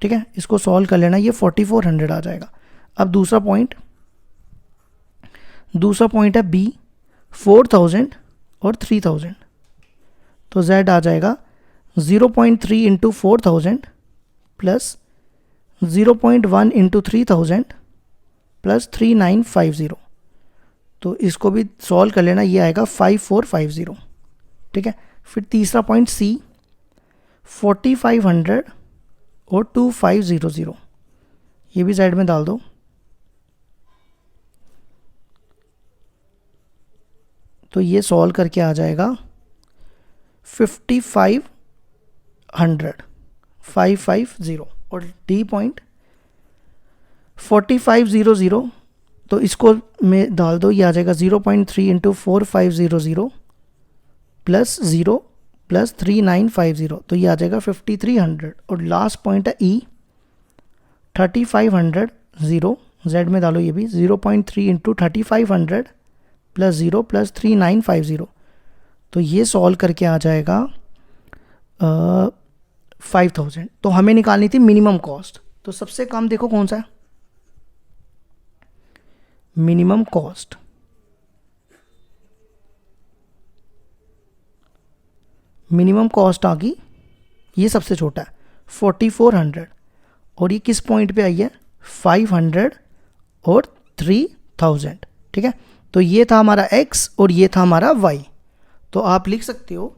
ठीक है। इसको सॉल्व कर लेना, ये 4400 आ जाएगा। अब दूसरा पॉइंट है बी 4000 और 3000, तो z आ जाएगा 0.3 इंटू 4000 प्लस 0.1 इंटू 3000 प्लस 3950, तो इसको भी सॉल्व कर लेना, ये आएगा 5450, ठीक है। फिर तीसरा पॉइंट सी, 4500 और 2500, ये भी साइड में डाल दो। तो ये सॉल्व करके आ जाएगा 550 और डी पॉइंट 4500, तो इसको में डाल दो, ये आ जाएगा 0.3 इंटू 4500 प्लस 0 प्लस 3950, तो ये आ जाएगा 5300। और लास्ट पॉइंट है ई 3500 जेड में डालो, ये भी 0.3 इंटू 3500 प्लस 0 प्लस 3950, तो ये सॉल्व करके आ जाएगा 5000। तो हमें निकालनी थी मिनिमम कॉस्ट, तो सबसे कम देखो कौन सा है, मिनिमम कॉस्ट। मिनिमम कॉस्ट आ गई, ये सबसे छोटा है 4400, और ये किस पॉइंट पे आई है, 500 और 3000, ठीक है। तो ये था हमारा x और ये था हमारा y। तो आप लिख सकते हो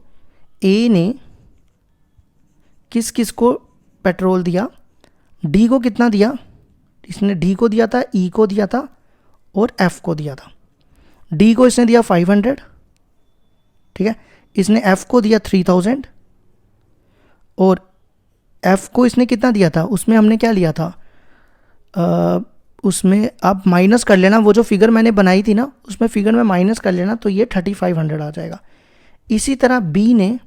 A ने किस किस को पेट्रोल दिया, D को कितना दिया, इसने D को दिया था, E को दिया था और F को दिया था। D को इसने दिया 500, ठीक है, इसने F को दिया 3000 और F को इसने कितना दिया था, उसमें हमने क्या लिया था, उसमें आप माइनस कर लेना, वो जो फिगर मैंने बनाई थी ना उसमें फिगर में माइनस कर लेना, तो ये 3500 आ जाएगा। इसी तरह B ने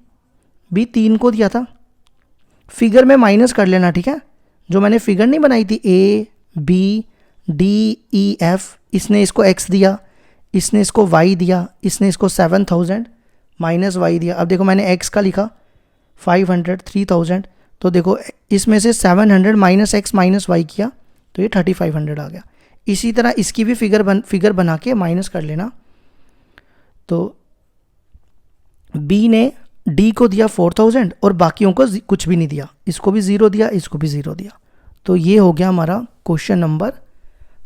B 3 को दिया था, फिगर में माइनस कर लेना, ठीक है, जो मैंने फिगर नहीं बनाई थी A B D E F, इसने इसको x दिया, इसने इसको y दिया, इसने इसको 7000 माइनस y दिया। अब देखो मैंने x का लिखा 500 3000, तो देखो इसमें से 700 माइनस x माइनस y किया, तो ये 3500 आ गया। इसी तरह इसकी भी फिगर बना के माइनस कर लेना। तो B ने D को दिया 4000 और बाकियों को कुछ भी नहीं दिया, इसको भी 0 दिया, इसको भी 0 दिया। तो ये हो गया हमारा question number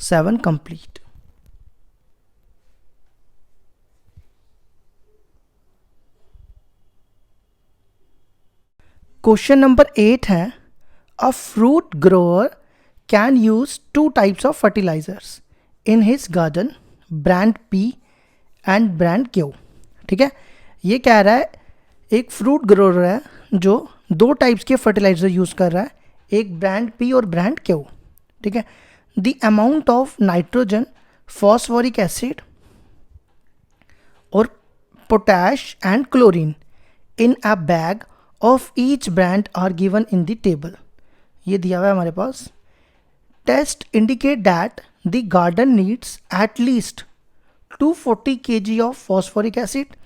7 complete. Question number 8 है, a fruit grower can use 2 types of fertilisers in his garden, brand P and brand Q, ठीक है। ये कह रहा है एक फ्रूट ग्रोअर है जो 2 टाइप्स के फर्टिलाइजर यूज कर रहा है, एक ब्रांड P और ब्रांड Q, ठीक है। The amount of nitrogen, phosphoric acid और potash and chlorine in a bag of each brand are given in the table. ये दिया हुआ है हमारे पास। Test indicate that the garden needs at least 240 kg of phosphoric acid,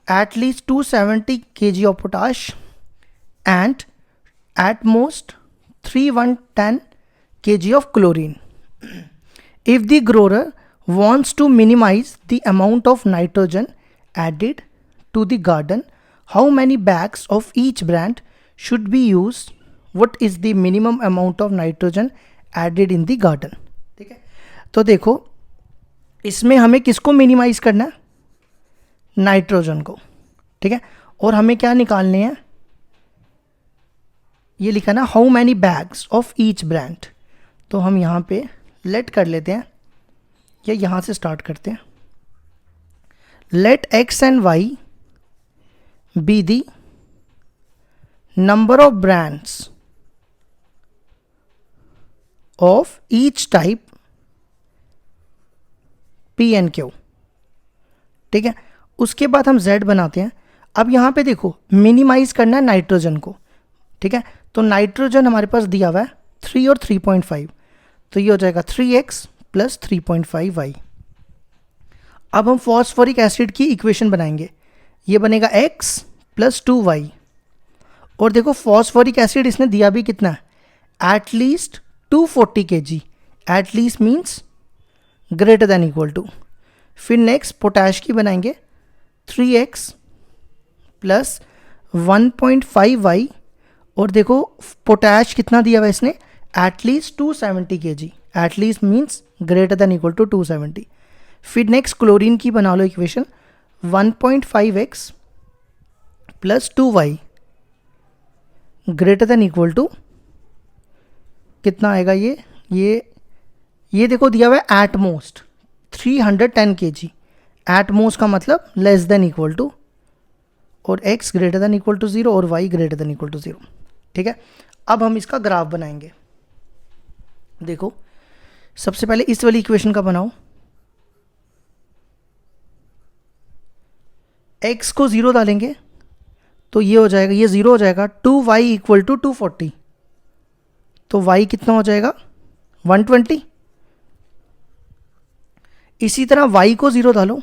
at least 270 kg of potash, and at most 3110 kg of chlorine. If the grower wants to minimize the amount of nitrogen added to the garden, how many bags of each brand should be used? What is the minimum amount of nitrogen added in the garden? ठीक है, तो देखो इसमें हमें किसको मिनिमाइज करना है, नाइट्रोजन को, ठीक है। और हमें क्या निकालने हैं, ये लिखा ना how many bags of each brand. तो हम यहाँ पे लेट कर लेते हैं, या यहाँ से स्टार्ट करते हैं। Let x and y be the number of brands of each type P and Q, ठीक है। उसके बाद हम Z बनाते हैं। अब यहाँ पे देखो मिनिमाइज करना है नाइट्रोजन को, ठीक है। तो नाइट्रोजन हमारे पास दिया हुआ है 3 और 3.5, तो ये हो जाएगा 3x प्लस 3.5y। अब हम फॉस्फोरिक एसिड की इक्वेशन बनाएंगे, ये बनेगा x प्लस 2y। और देखो फॉस्फोरिक एसिड इसने दिया भी कितना है, at least 240 kg, at least means greater than equal to. फिर नेक्स्ट पोटैश की बनाएंगे 3x प्लस 1.5y, और देखो पोटैश कितना दिया हुआ है इसने, at least 270 kg, at least means greater than equal to 270। फिर नेक्स्ट क्लोरीन की बना लो equation, 1.5x plus 2y greater than equal to कितना आएगा, ये देखो दिया हुआ है at most 310 kg, at most का मतलब लेस देन इक्वल टू, और x greater than equal to 0 और y greater than equal to 0। ठीक है, अब हम इसका ग्राफ बनाएंगे। देखो सबसे पहले इस वाली इक्वेशन का बनाओ, x को 0 डालेंगे तो ये हो जाएगा, ये 0 हो जाएगा, 2y इक्वल टू 240, तो y कितना हो जाएगा 120। इसी तरह y को 0 डालो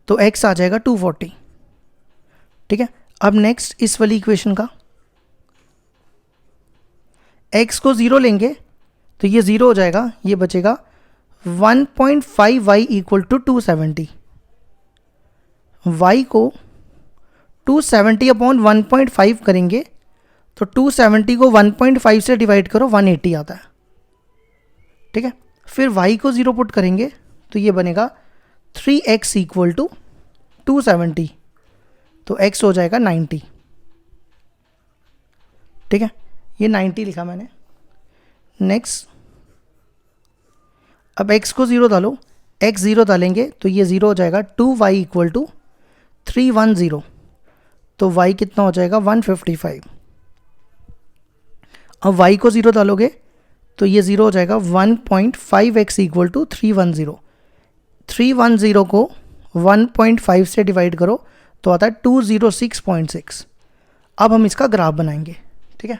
तो x आ जाएगा 240। ठीक है, अब नेक्स्ट इस वाली इक्वेशन का, x को 0 लेंगे तो ये 0 हो जाएगा, ये बचेगा 1.5y इक्वल टू 270, y को 270 अपॉन 1.5 करेंगे तो 270 को 1.5 से डिवाइड करो 180 आता है। ठीक है, फिर y को 0 पुट करेंगे तो ये बनेगा 3x इक्वल टू 270, तो x हो जाएगा 90। ठीक है, ये 90 लिखा मैंने। नेक्स्ट अब x को 0 डालो, x 0 डालेंगे तो ये 0 हो जाएगा, 2y इक्वल टू 310, तो y कितना हो जाएगा 155। अब y को 0 डालोगे तो ये 0 हो जाएगा, 1.5x इक्वल टू 310, 310 को 1.5 से डिवाइड करो तो आता है 206.6। अब हम इसका ग्राफ बनाएंगे। ठीक है,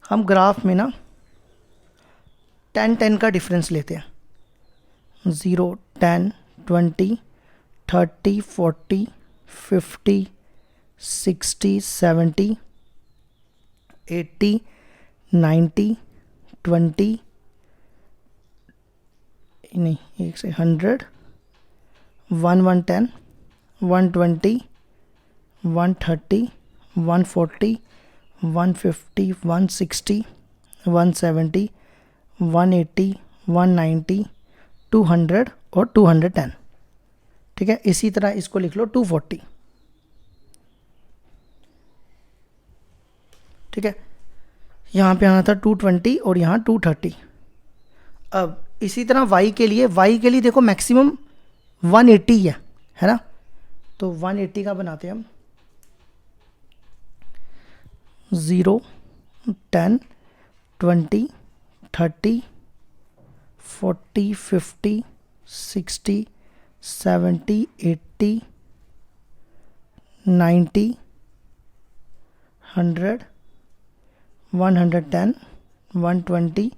हम ग्राफ में ना 10-10 का डिफरेंस लेते हैं, 0, 10, 20, 30, 40, 50, 60, 70, 80, 90, 20, नहीं 100, 110, 120, 130, 140, 150, 160, 170, 180, 190, 200 और 210। ठीक है, इसी तरह इसको लिख लो 240। ठीक है, यहाँ पे आना था 220 और यहाँ 230। अब इसी तरह y के लिए देखो मैक्सिमम 180 है ना, तो 180 का बनाते हैं हम, 0, 10, 20, 30, 40, 50, 60, 70, 80, 90, 100, 110, 120,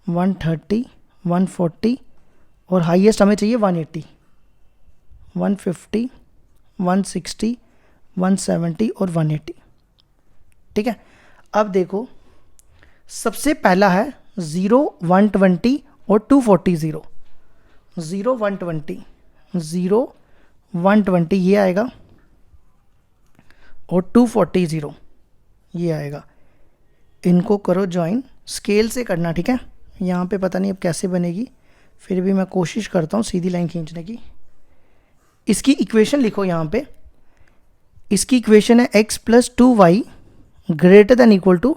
130, 140 और हाईएस्ट हमें चाहिए 180, 150, 160, 170 और 180। ठीक है, अब देखो सबसे पहला है 0, 120 और 240, 0, 120, 0, 120 ये आएगा और 240, 0 ये आएगा। इनको करो ज्वाइन, स्केल से करना। ठीक है, यहाँ पे पता नहीं अब कैसे बनेगी, फिर भी मैं कोशिश करता हूँ सीधी लाइन खींचने की। इसकी इक्वेशन लिखो यहाँ पे, इसकी इक्वेशन है x plus 2y greater than equal to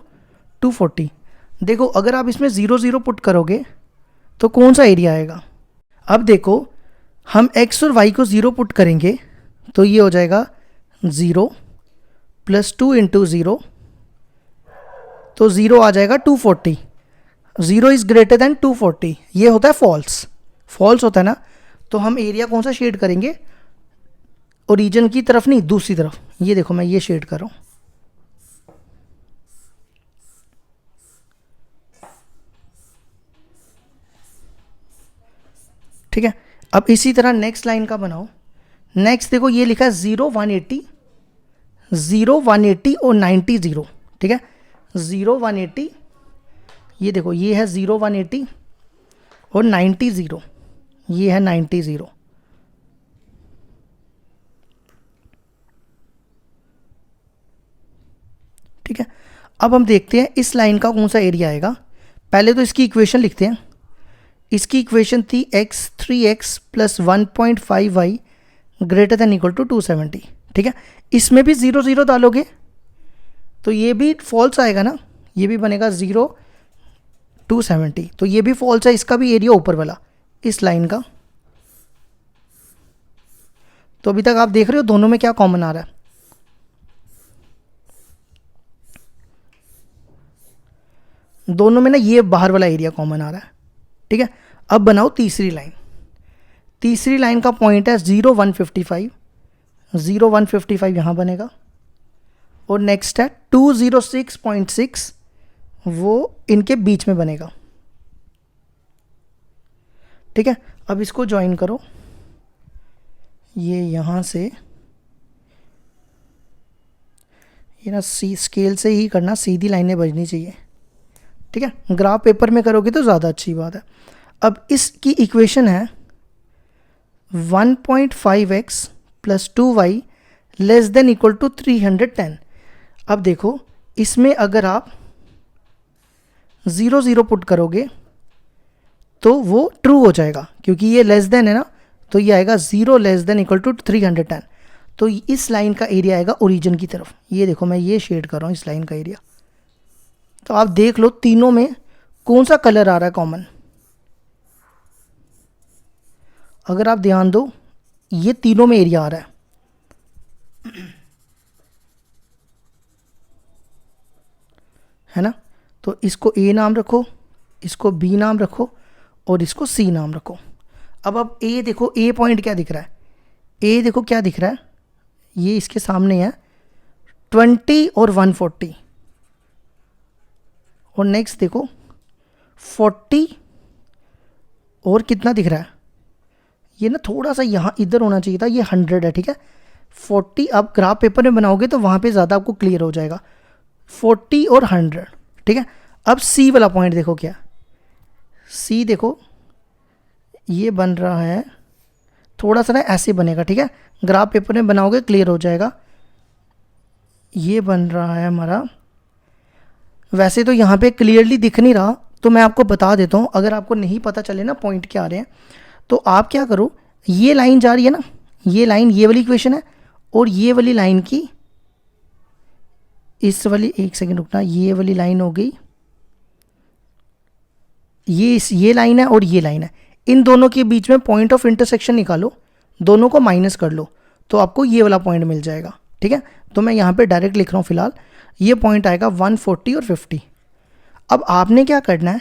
240। देखो अगर आप इसमें 0, 0 पुट करोगे तो कौन सा एरिया आएगा। अब देखो हम x और y को 0 पुट करेंगे तो ये हो जाएगा 0 प्लस 2 इंटू 0, तो 0 आ जाएगा 240। 0 इज़ ग्रेटर देन 240, ये होता है फॉल्स, फॉल्स होता है ना, तो हम एरिया कौन सा शेड करेंगे, ओरिजिन की तरफ नहीं दूसरी तरफ। ये देखो मैं ये शेड कर रहा हूँ। ठीक है, अब इसी तरह नेक्स्ट लाइन का बनाओ। नेक्स्ट देखो ये लिखा है 0, 180, 0, 180 और 90, 0। ठीक है, 0, 180, ये देखो ये है 0, 180 और 90, 0, ये है 90, 0। ठीक है, अब हम देखते हैं इस लाइन का कौन सा एरिया आएगा। पहले तो इसकी इक्वेशन लिखते हैं। इसकी इक्वेशन थी x 3x plus 1.5y greater than equal to 270। ठीक है, इसमें भी 0 0 डालोगे तो ये भी फॉल्स आएगा ना, ये भी बनेगा 0 270, तो ये भी फॉल्स है। इसका भी एरिया ऊपर वाला इस लाइन का। तो अभी तक आप देख रहे हो दोनों में क्या कॉमन आ रहा है। दोनों में ना ये बाहर वाला एरिया कॉमन आ रहा है। ठीक है, अब बनाओ तीसरी लाइन। तीसरी लाइन का पॉइंट है 0 155, 0 155 यहाँ बनेगा, और नेक्स्ट है 206.6, वो इनके बीच में बनेगा। ठीक है, अब इसको ज्वाइन करो। ये यहाँ से, ये ना सी स्केल से ही करना, सीधी लाइनें बजनी चाहिए। ठीक है, ग्राफ पेपर में करोगे तो ज़्यादा अच्छी बात है। अब इसकी इक्वेशन है 1.5x plus 2y less than equal to 310। अब देखो इसमें अगर आप 0 0 पुट करोगे तो वो ट्रू हो जाएगा, क्योंकि ये लेस देन है ना, तो ये आएगा 0 लेस देन इक्वल टू 310। तो इस लाइन का एरिया आएगा ओरिजिन की तरफ। ये देखो मैं ये शेड कर रहा हूँ इस लाइन का एरिया। तो आप देख लो तीनों में कौन सा कलर आ रहा है कॉमन। अगर आप ध्यान दो ये तीनों में एरिया आ रहा है ना। तो इसको ए नाम रखो, इसको बी नाम रखो, और इसको सी नाम रखो। अब ए देखो, ए पॉइंट क्या दिख रहा है, ए देखो क्या दिख रहा है, ये इसके सामने है 20 और 140, और नेक्स्ट देखो 40 और कितना दिख रहा है, ये ना थोड़ा सा यहाँ इधर होना चाहिए था, ये 100 है। ठीक है, 40 आप ग्राफ पेपर में बनाओगे तो वहाँ पे ज़्यादा आपको क्लियर हो जाएगा, 40 और 100। ठीक है, अब सी वाला पॉइंट देखो क्या, सी देखो ये बन रहा है थोड़ा सा ना ऐसे बनेगा। ठीक है, ग्राफ पेपर में बनाओगे क्लियर हो जाएगा। ये बन रहा है हमारा, वैसे तो यहाँ पे क्लियरली दिख नहीं रहा, तो मैं आपको बता देता हूँ। अगर आपको नहीं पता चले ना पॉइंट क्या आ रहे हैं, तो आप क्या करो, ये लाइन जा रही है ना, ये लाइन ये वाली इक्वेशन है, और ये वाली लाइन की इस वाली, एक सेकंड रुकना, ये वाली लाइन हो गई, ये लाइन है और ये लाइन है, इन दोनों के बीच में पॉइंट ऑफ इंटरसेक्शन निकालो, दोनों को माइनस कर लो तो आपको ये वाला पॉइंट मिल जाएगा। ठीक है, तो मैं यहाँ पे डायरेक्ट लिख रहा हूँ फिलहाल, ये पॉइंट आएगा 140 और 50। अब आपने क्या करना है,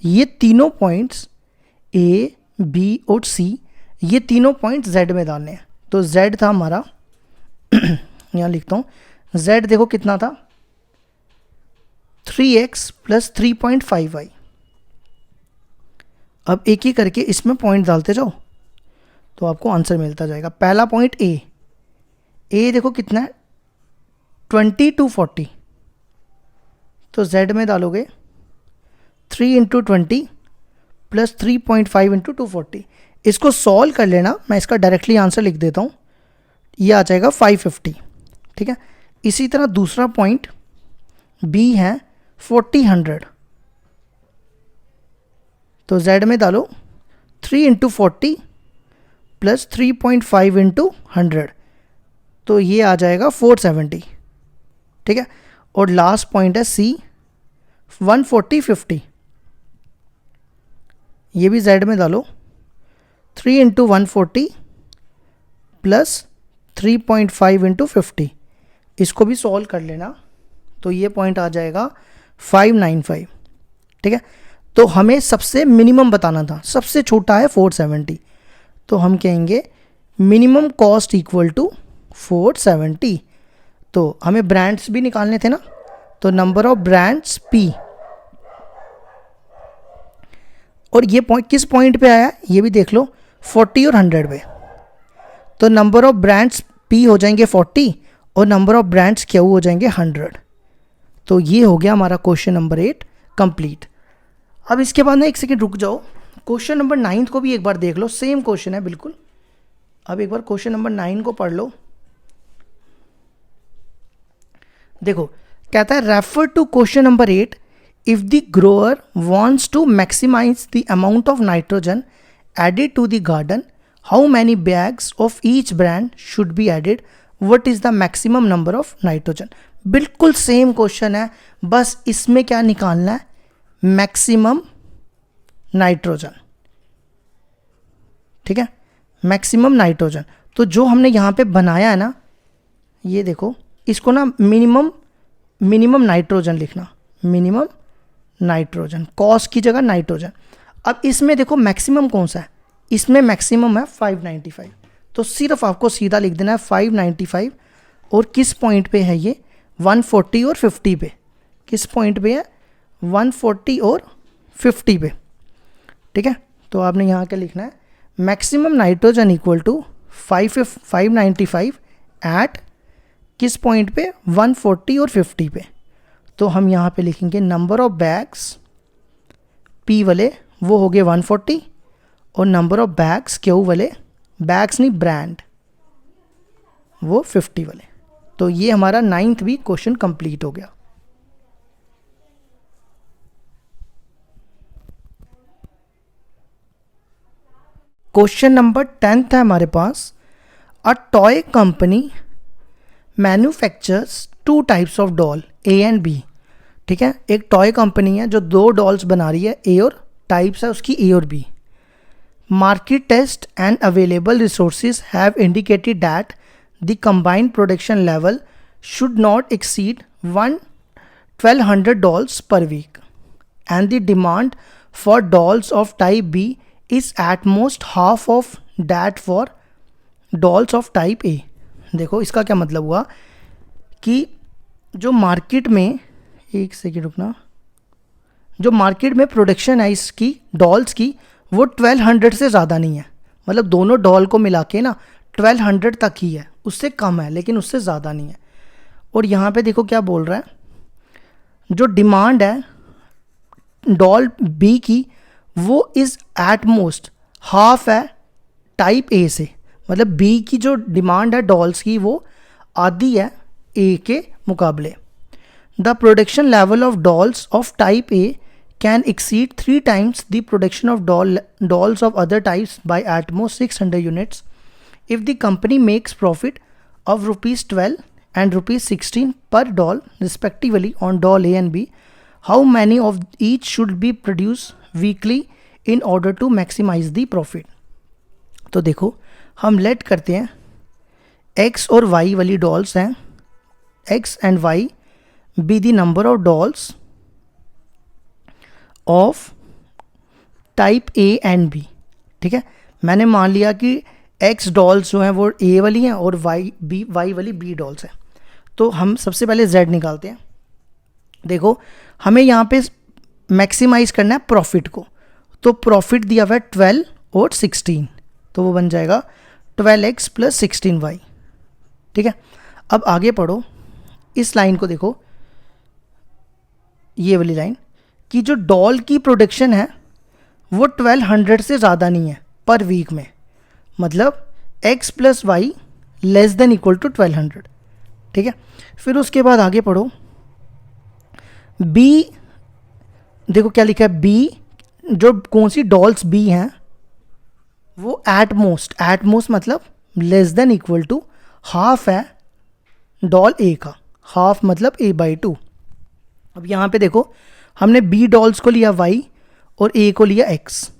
ये तीनों पॉइंट्स ए बी और सी, ये तीनों पॉइंट्स जेड में डालने हैं। तो जेड था हमारा यहाँ लिखता हूँ, जेड देखो कितना था 3x प्लस 3.5y। अब एक ही करके इसमें पॉइंट डालते जाओ तो आपको आंसर मिलता जाएगा। पहला पॉइंट ए, ए देखो कितना है 20 to 40, तो z में डालोगे 3 × 20 प्लस 3.5 × 240। इसको सॉल्व कर लेना, मैं इसका डायरेक्टली आंसर लिख देता हूँ, ये आ जाएगा 550। ठीक है, इसी तरह दूसरा पॉइंट बी है 40 100, तो z में डालो 3 × 40 प्लस 3.5 × 100, तो ये आ जाएगा 470। ठीक है, और लास्ट पॉइंट है सी 140 50, ये भी z में डालो 3 × 140 प्लस 3.5 × 50, इसको भी सॉल्व कर लेना तो ये पॉइंट आ जाएगा 595। ठीक है, तो हमें सबसे मिनिमम बताना था, सबसे छोटा है 470, तो हम कहेंगे मिनिमम कॉस्ट इक्वल टू 470। तो हमें ब्रांड्स भी निकालने थे ना, तो नंबर ऑफ ब्रांड्स P, और ये पॉइंट किस पॉइंट पे आया ये भी देख लो 40 और 100 पे, तो नंबर ऑफ ब्रांड्स P हो जाएंगे 40 और नंबर ऑफ ब्रांड्स Q हो जाएंगे 100। तो ये हो गया हमारा क्वेश्चन नंबर 8 कंप्लीट। अब इसके बाद ना एक सेकेंड रुक जाओ, क्वेश्चन नंबर 9 को भी एक बार देख लो, सेम क्वेश्चन है बिल्कुल। अब एक बार क्वेश्चन नंबर 9 को पढ़ लो। देखो कहता है refer to question number 8 if the grower wants to maximise the amount of nitrogen added to the garden, how many bags of each brand should be added, what is the maximum number of nitrogen. बिल्कुल सेम क्वेश्चन है, बस इसमें क्या निकालना है, मैक्सिमम नाइट्रोजन। ठीक है, मैक्सिमम नाइट्रोजन। तो जो हमने यहाँ पे बनाया है ना, ये देखो, इसको ना मिनिमम नाइट्रोजन लिखना, मिनिमम नाइट्रोजन, कॉस की जगह नाइट्रोजन। अब इसमें देखो मैक्सिमम कौन सा है, इसमें मैक्सिमम है 595, तो सिर्फ आपको सीधा लिख देना है 595। और किस पॉइंट पे है ये, 140 और 50 पे। किस पॉइंट पे है, 140 और 50 पे। ठीक है, तो आपने यहाँ क्या लिखना है, maximum nitrogen equal to 595 at किस पॉइंट पे, 140 और 50 पे। तो हम यहाँ पे लिखेंगे नंबर ऑफ बैग्स पी वाले वो हो गए 140 और नंबर ऑफ बैग्स क्यू वाले, बैग्स नहीं ब्रांड, वो 50 वाले। तो ये हमारा 9th भी क्वेश्चन कंप्लीट हो गया। क्वेश्चन नंबर 10th है हमारे पास, a toy company manufactures 2 types of doll A and B. ठीक है, एक टॉय कंपनी है जो 2 डॉल्स बना रही है, ए और टाइप्स है उसकी ए और B. Market test and available resources have indicated that the combined production level should not exceed 1200 dolls per week and the demand for dolls of type B is at most half of that for dolls of type A. देखो इसका क्या मतलब हुआ कि जो मार्केट में, एक सेकेंड रुकना, जो मार्केट में प्रोडक्शन है इसकी डॉल्स की वो 1200 से ज़्यादा नहीं है, मतलब दोनों डॉल को मिला के ना 1200 तक ही है, उससे कम है लेकिन उससे ज़्यादा नहीं है। और यहाँ पे देखो क्या बोल रहा है, जो डिमांड है डॉल बी की वो इज़ एट मोस्ट हाफ है टाइप ए से, मतलब बी की जो डिमांड है डॉल्स की वो आधी है ए के मुकाबले। The production level of dolls of type A can exceed 3 times the production of dolls of other types by at most 600 units if the company makes profit of rupees 12 and rupees 16 per doll respectively on doll A and B. How many of each should be produced weekly in order to maximize the profit? तो देखो हम लेट करते हैं x और y वाली डॉल्स हैं, x and y be the number of dolls of type A and B. ठीक है, मैंने मान लिया कि एक्स डॉल्स जो हैं वो ए वाली हैं और वाई वाली बी डॉल्स हैं। तो हम सबसे पहले जेड निकालते हैं। देखो हमें यहाँ पे मैक्सिमाइज करना है प्रॉफिट को, तो प्रॉफिट दिया हुआ है 12 और 16, तो वो बन जाएगा 12x + 16y। ठीक है, अब आगे पढ़ो, इस लाइन को देखो, ये वाली लाइन कि जो डॉल की प्रोडक्शन है वो 1200 से ज़्यादा नहीं है पर वीक में, मतलब x + y <= 1200। ठीक है, फिर उसके बाद आगे पढ़ो, b देखो क्या लिखा है, b जो कौन सी डॉल्स b हैं वो एट मोस्ट मतलब <= हाफ है डॉल a का, हाफ मतलब a/2। अब यहाँ पे देखो हमने बी डॉल्स को लिया y और a को लिया x,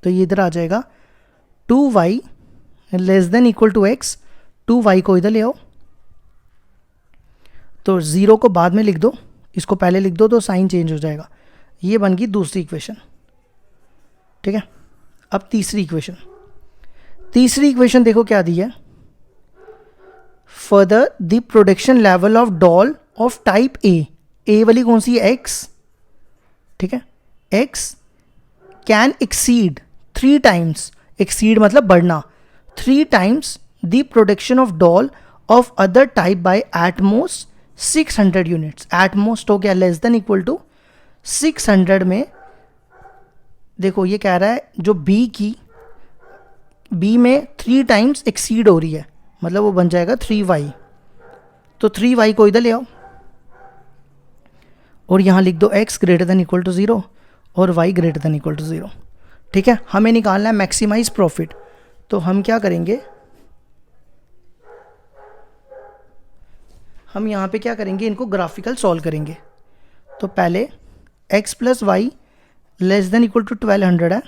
तो ये इधर आ जाएगा 2y <= x, 2y को इधर ले आओ, तो 0 को बाद में लिख दो, इसको पहले लिख दो तो साइन चेंज हो जाएगा। ये बन गई दूसरी इक्वेशन। ठीक है, अब तीसरी इक्वेशन देखो क्या दी है, further the production level of doll of type ए वाली कौन सी है, x। ठीक है, x can exceed 3 times, exceed मतलब बढ़ना, 3 times the production of doll of other type by at most 600 units. At most हो गया <= 600 में। देखो ये कह रहा है जो बी में 3 times एक्सीड हो रही है, मतलब वो बन जाएगा 3y, तो 3y को इधर ले आओ, और यहाँ लिख दो x greater than equal to 0 और y greater than equal to 0। ठीक है, हमें निकालना है मैक्सिमाइज प्रॉफिट। तो हम क्या करेंगे, हम यहाँ पे क्या करेंगे, इनको ग्राफिकल सॉल्व करेंगे। तो पहले x plus y less than equal to 1200 है,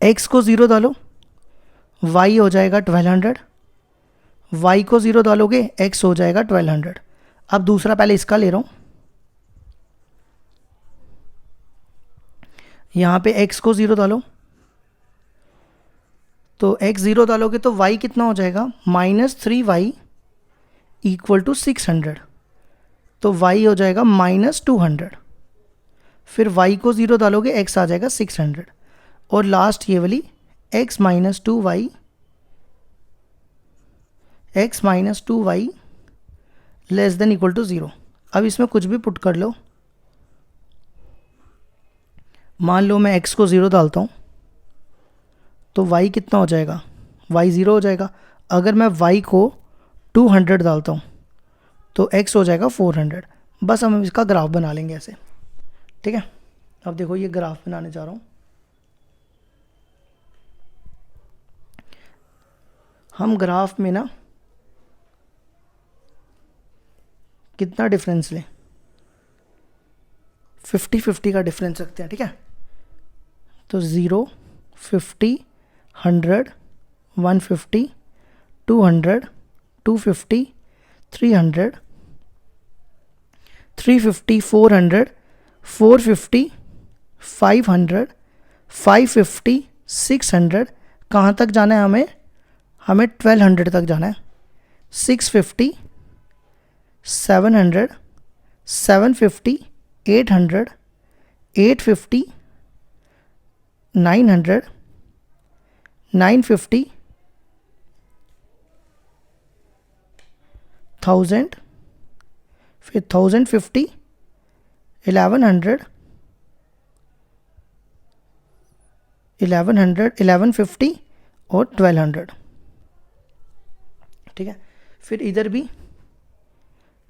x को 0 डालो, y हो जाएगा 1200, y को 0 डालोगे x हो जाएगा 1200। अब दूसरा पहले इसका ले रहा हूँ, यहाँ पे x को 0 डालो, तो x 0 डालोगे तो y कितना हो जाएगा, -3y इक्वल टू 600, तो y हो जाएगा -200। फिर y को 0 डालोगे x आ जाएगा 600, और लास्ट ये वाली x minus 2y less than equal to 0। अब इसमें कुछ भी पुट कर लो, मान लो मैं x को 0 डालता हूँ तो y कितना हो जाएगा, y 0 हो जाएगा। अगर मैं y को 200 डालता हूँ तो x हो जाएगा 400। बस हम इसका ग्राफ बना लेंगे ऐसे। ठीक है, अब देखो ये ग्राफ बनाने जा रहा हूँ। हम ग्राफ में ना कितना डिफरेंस लें, 50-50 का डिफरेंस रखते हैं। ठीक है, तो 0, 50, 100, 150, 200, 250, 300, 350, 400, 450, 500, 550, 600। कहाँ तक जाना है हमें, हमें 1200 तक जाना है। 650, 700, 750, 800, 850, 900, 950, 1000, फिर 1050, 1100, 1100, 1150 और 1200। ठीक है, फिर इधर भी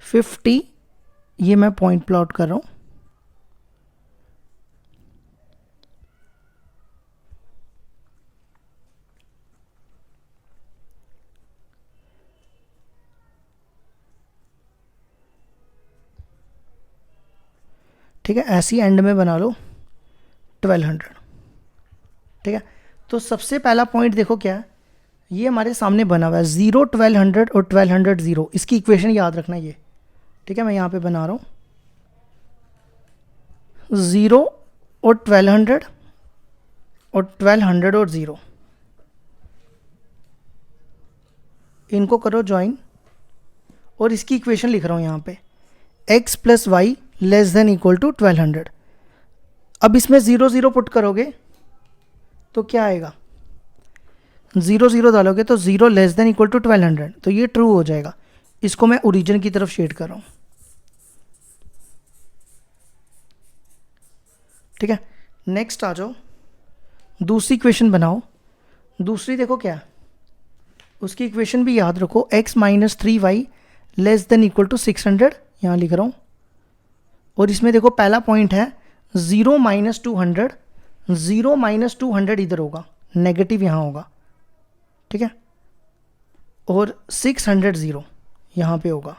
50, ये मैं पॉइंट प्लॉट कर रहा हूँ। ठीक है, ऐसी एंड में बना लो 1200। ठीक है, तो सबसे पहला पॉइंट देखो क्या है, ये हमारे सामने बना हुआ है 0, 1200 और 1200 0। इसकी इक्वेशन याद रखना ये। ठीक है, मैं यहाँ पे बना रहा हूँ 0 और 1200 और 1200 और 0, इनको करो ज्वाइन, और इसकी इक्वेशन लिख रहा हूँ यहाँ पे x plus y less than equal to 1200। अब इसमें 0 0 पुट करोगे तो क्या आएगा, 0 0 डालोगे तो 0 लेस देन इक्वल टू 1200, तो ये ट्रू हो जाएगा। इसको मैं ओरिजिन की तरफ शेड कर रहा हूँ। ठीक है, नेक्स्ट आ जाओ, दूसरी इक्वेशन बनाओ। दूसरी देखो क्या है, उसकी इक्वेशन भी याद रखो, x minus 3y less than equal to 600, यहाँ लिख रहा हूँ। और इसमें देखो पहला पॉइंट है 0 माइनस 200, 0 माइनस 200 इधर होगा, नेगेटिव यहाँ होगा। ठीक है, और 600 0 यहाँ पे होगा।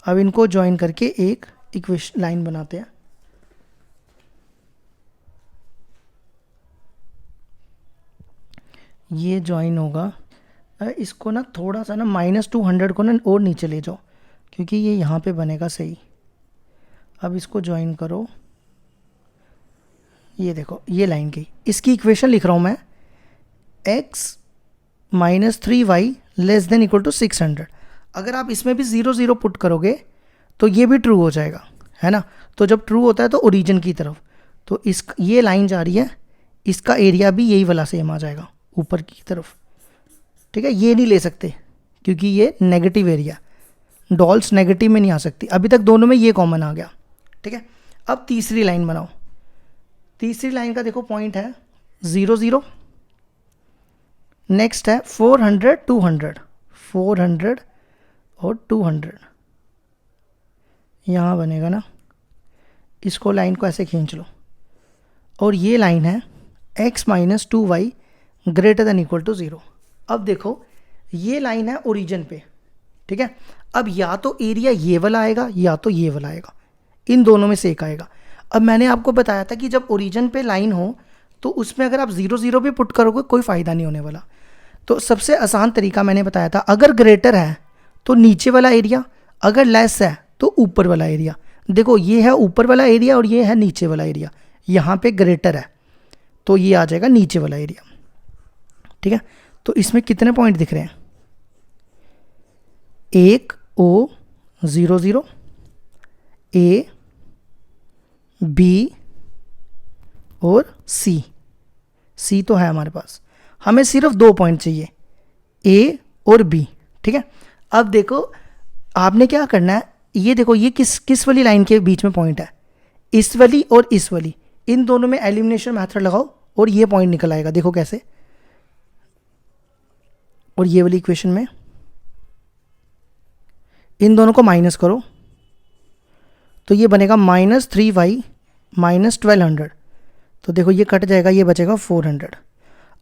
अब इनको ज्वाइन करके एक इक्वेशन लाइन बनाते हैं। ये ज्वाइन होगा, इसको ना थोड़ा सा ना -200 को ना और नीचे ले जाओ, क्योंकि ये यहाँ पे बनेगा सही। अब इसको ज्वाइन करो, ये देखो ये लाइन गई। इसकी इक्वेशन लिख रहा हूँ मैं, x minus 3y less than equal to 600। अगर आप इसमें भी 0 0 पुट करोगे तो ये भी ट्रू हो जाएगा, है ना। तो जब ट्रू होता है तो ओरिजिन की तरफ, तो इस ये लाइन जा रही है, इसका एरिया भी यही वाला सेम आ जाएगा ऊपर की तरफ। ठीक है, ये नहीं ले सकते क्योंकि ये नेगेटिव एरिया, डॉल्स नेगेटिव में नहीं आ सकती। अभी तक दोनों में ये कॉमन आ गया। ठीक है, अब तीसरी लाइन बनाओ। तीसरी लाइन का देखो पॉइंट है 0 0, नेक्स्ट है 400 200, 400 और 200, यहाँ बनेगा ना, इसको लाइन को ऐसे खींच लो, और ये लाइन है x minus 2y greater than equal to 0। अब देखो ये लाइन है ओरिजिन पे, ठीक है। अब या तो एरिया ये वाला आएगा या तो ये वाला आएगा, इन दोनों में से एक आएगा। अब मैंने आपको बताया था कि जब ओरिजिन पे लाइन हो तो उसमें अगर आप 0 0 भी पुट करोगे कोई फ़ायदा नहीं होने वाला। तो सबसे आसान तरीका मैंने बताया था, अगर ग्रेटर है तो नीचे वाला एरिया, अगर लेस है तो ऊपर वाला एरिया। देखो ये है ऊपर वाला एरिया और ये है नीचे वाला एरिया, यहाँ पे ग्रेटर है तो ये आ जाएगा नीचे वाला एरिया, ठीक है। तो इसमें कितने पॉइंट दिख रहे हैं, 1 O 0 0, A B और C तो है हमारे पास, हमें सिर्फ 2 पॉइंट चाहिए A और B, ठीक है। अब देखो आपने क्या करना है, ये देखो ये किस वाली लाइन के बीच में पॉइंट है, इस वाली और इस वाली, इन दोनों में एलिमिनेशन मेथड लगाओ और ये पॉइंट निकल आएगा। देखो कैसे, और ये वाली इक्वेशन में इन दोनों को माइनस करो तो ये बनेगा -3y माइनस 1200। तो देखो ये कट जाएगा, ये बचेगा 400।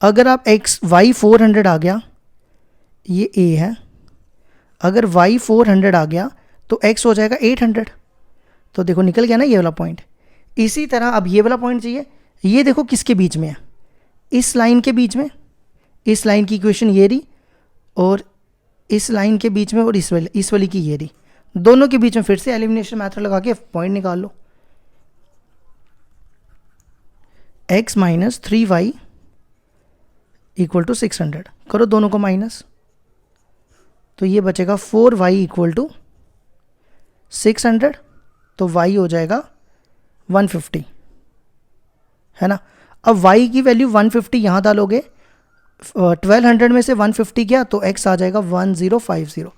अगर आप y 400 आ गया, ये a है, अगर y 400 आ गया तो x हो जाएगा 800। तो देखो निकल गया ना ये वाला पॉइंट। इसी तरह अब ये वाला पॉइंट चाहिए, ये देखो किसके बीच में है, इस लाइन के बीच में, इस लाइन की इक्वेशन ये रही और इस लाइन के बीच में, और इस वाली की ये रही, दोनों के बीच में फिर से एलिमिनेशन मेथड लगा के पॉइंट निकाल लो। x minus 3y equal to 600, करो दोनों को माइनस, तो ये बचेगा 4y इक्वल टू 600, तो y हो जाएगा 150, है ना। अब y की वैल्यू 150 यहाँ डालोगे, 1200 में से 150 गया तो x आ जाएगा 1050।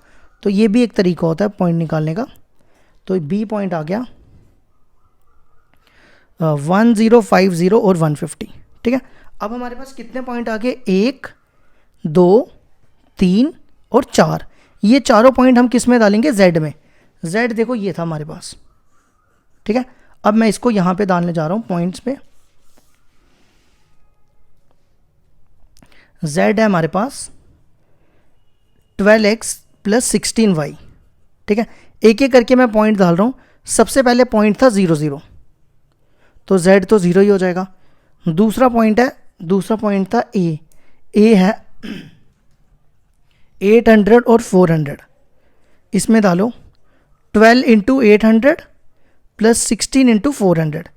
तो ये भी एक तरीका होता है पॉइंट निकालने का। तो b पॉइंट आ गया 1050 और 150, ठीक है। अब हमारे पास कितने पॉइंट आ गए, 1 2 3 और 4। ये चारों पॉइंट हम किस में डालेंगे, z में। z देखो ये था हमारे पास, ठीक है। अब मैं इसको यहाँ पे डालने जा रहा हूँ पॉइंट्स पे। z है हमारे पास 12x प्लस 16y, ठीक है। एक एक करके मैं पॉइंट डाल रहा हूँ। सबसे पहले पॉइंट था 0 0, तो z तो 0 ही हो जाएगा। दूसरा पॉइंट था a है 800 और 400, इसमें डालो 12 इंटू 800 प्लस 16 इंटू 400।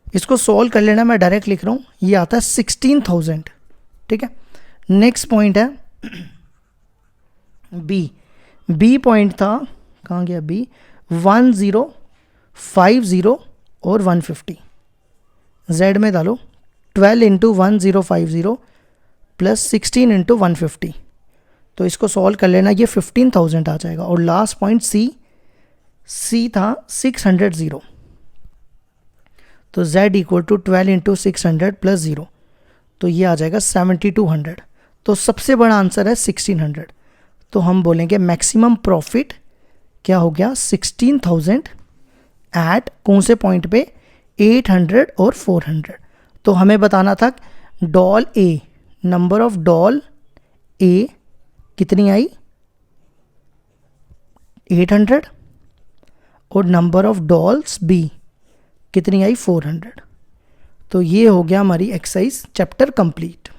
इसको सॉल्व कर लेना, मैं डायरेक्ट लिख रहा हूँ, ये आता है 16,000, ठीक है। नेक्स्ट पॉइंट है b पॉइंट था, कहाँ गया b, 1050 और 150। z में डालो 12 इंटू 1050 प्लस 16 इंटू 150, तो इसको सॉल्व कर लेना, ये 15,000 आ जाएगा। और लास्ट पॉइंट c था 600, तो z equal to 12 into 600 plus 0, तो ये आ जाएगा 7200। तो सबसे बड़ा आंसर है 1600। तो हम बोलेंगे मैक्सिमम प्रॉफिट क्या हो गया, 16,000 एट कौन से पॉइंट पे, 800 और 400। तो हमें बताना था doll A, number of doll A कितनी आई 800 और नंबर ऑफ डॉल्स बी कितनी आई 400। तो ये हो गया हमारी एक्सरसाइज चैप्टर कंप्लीट।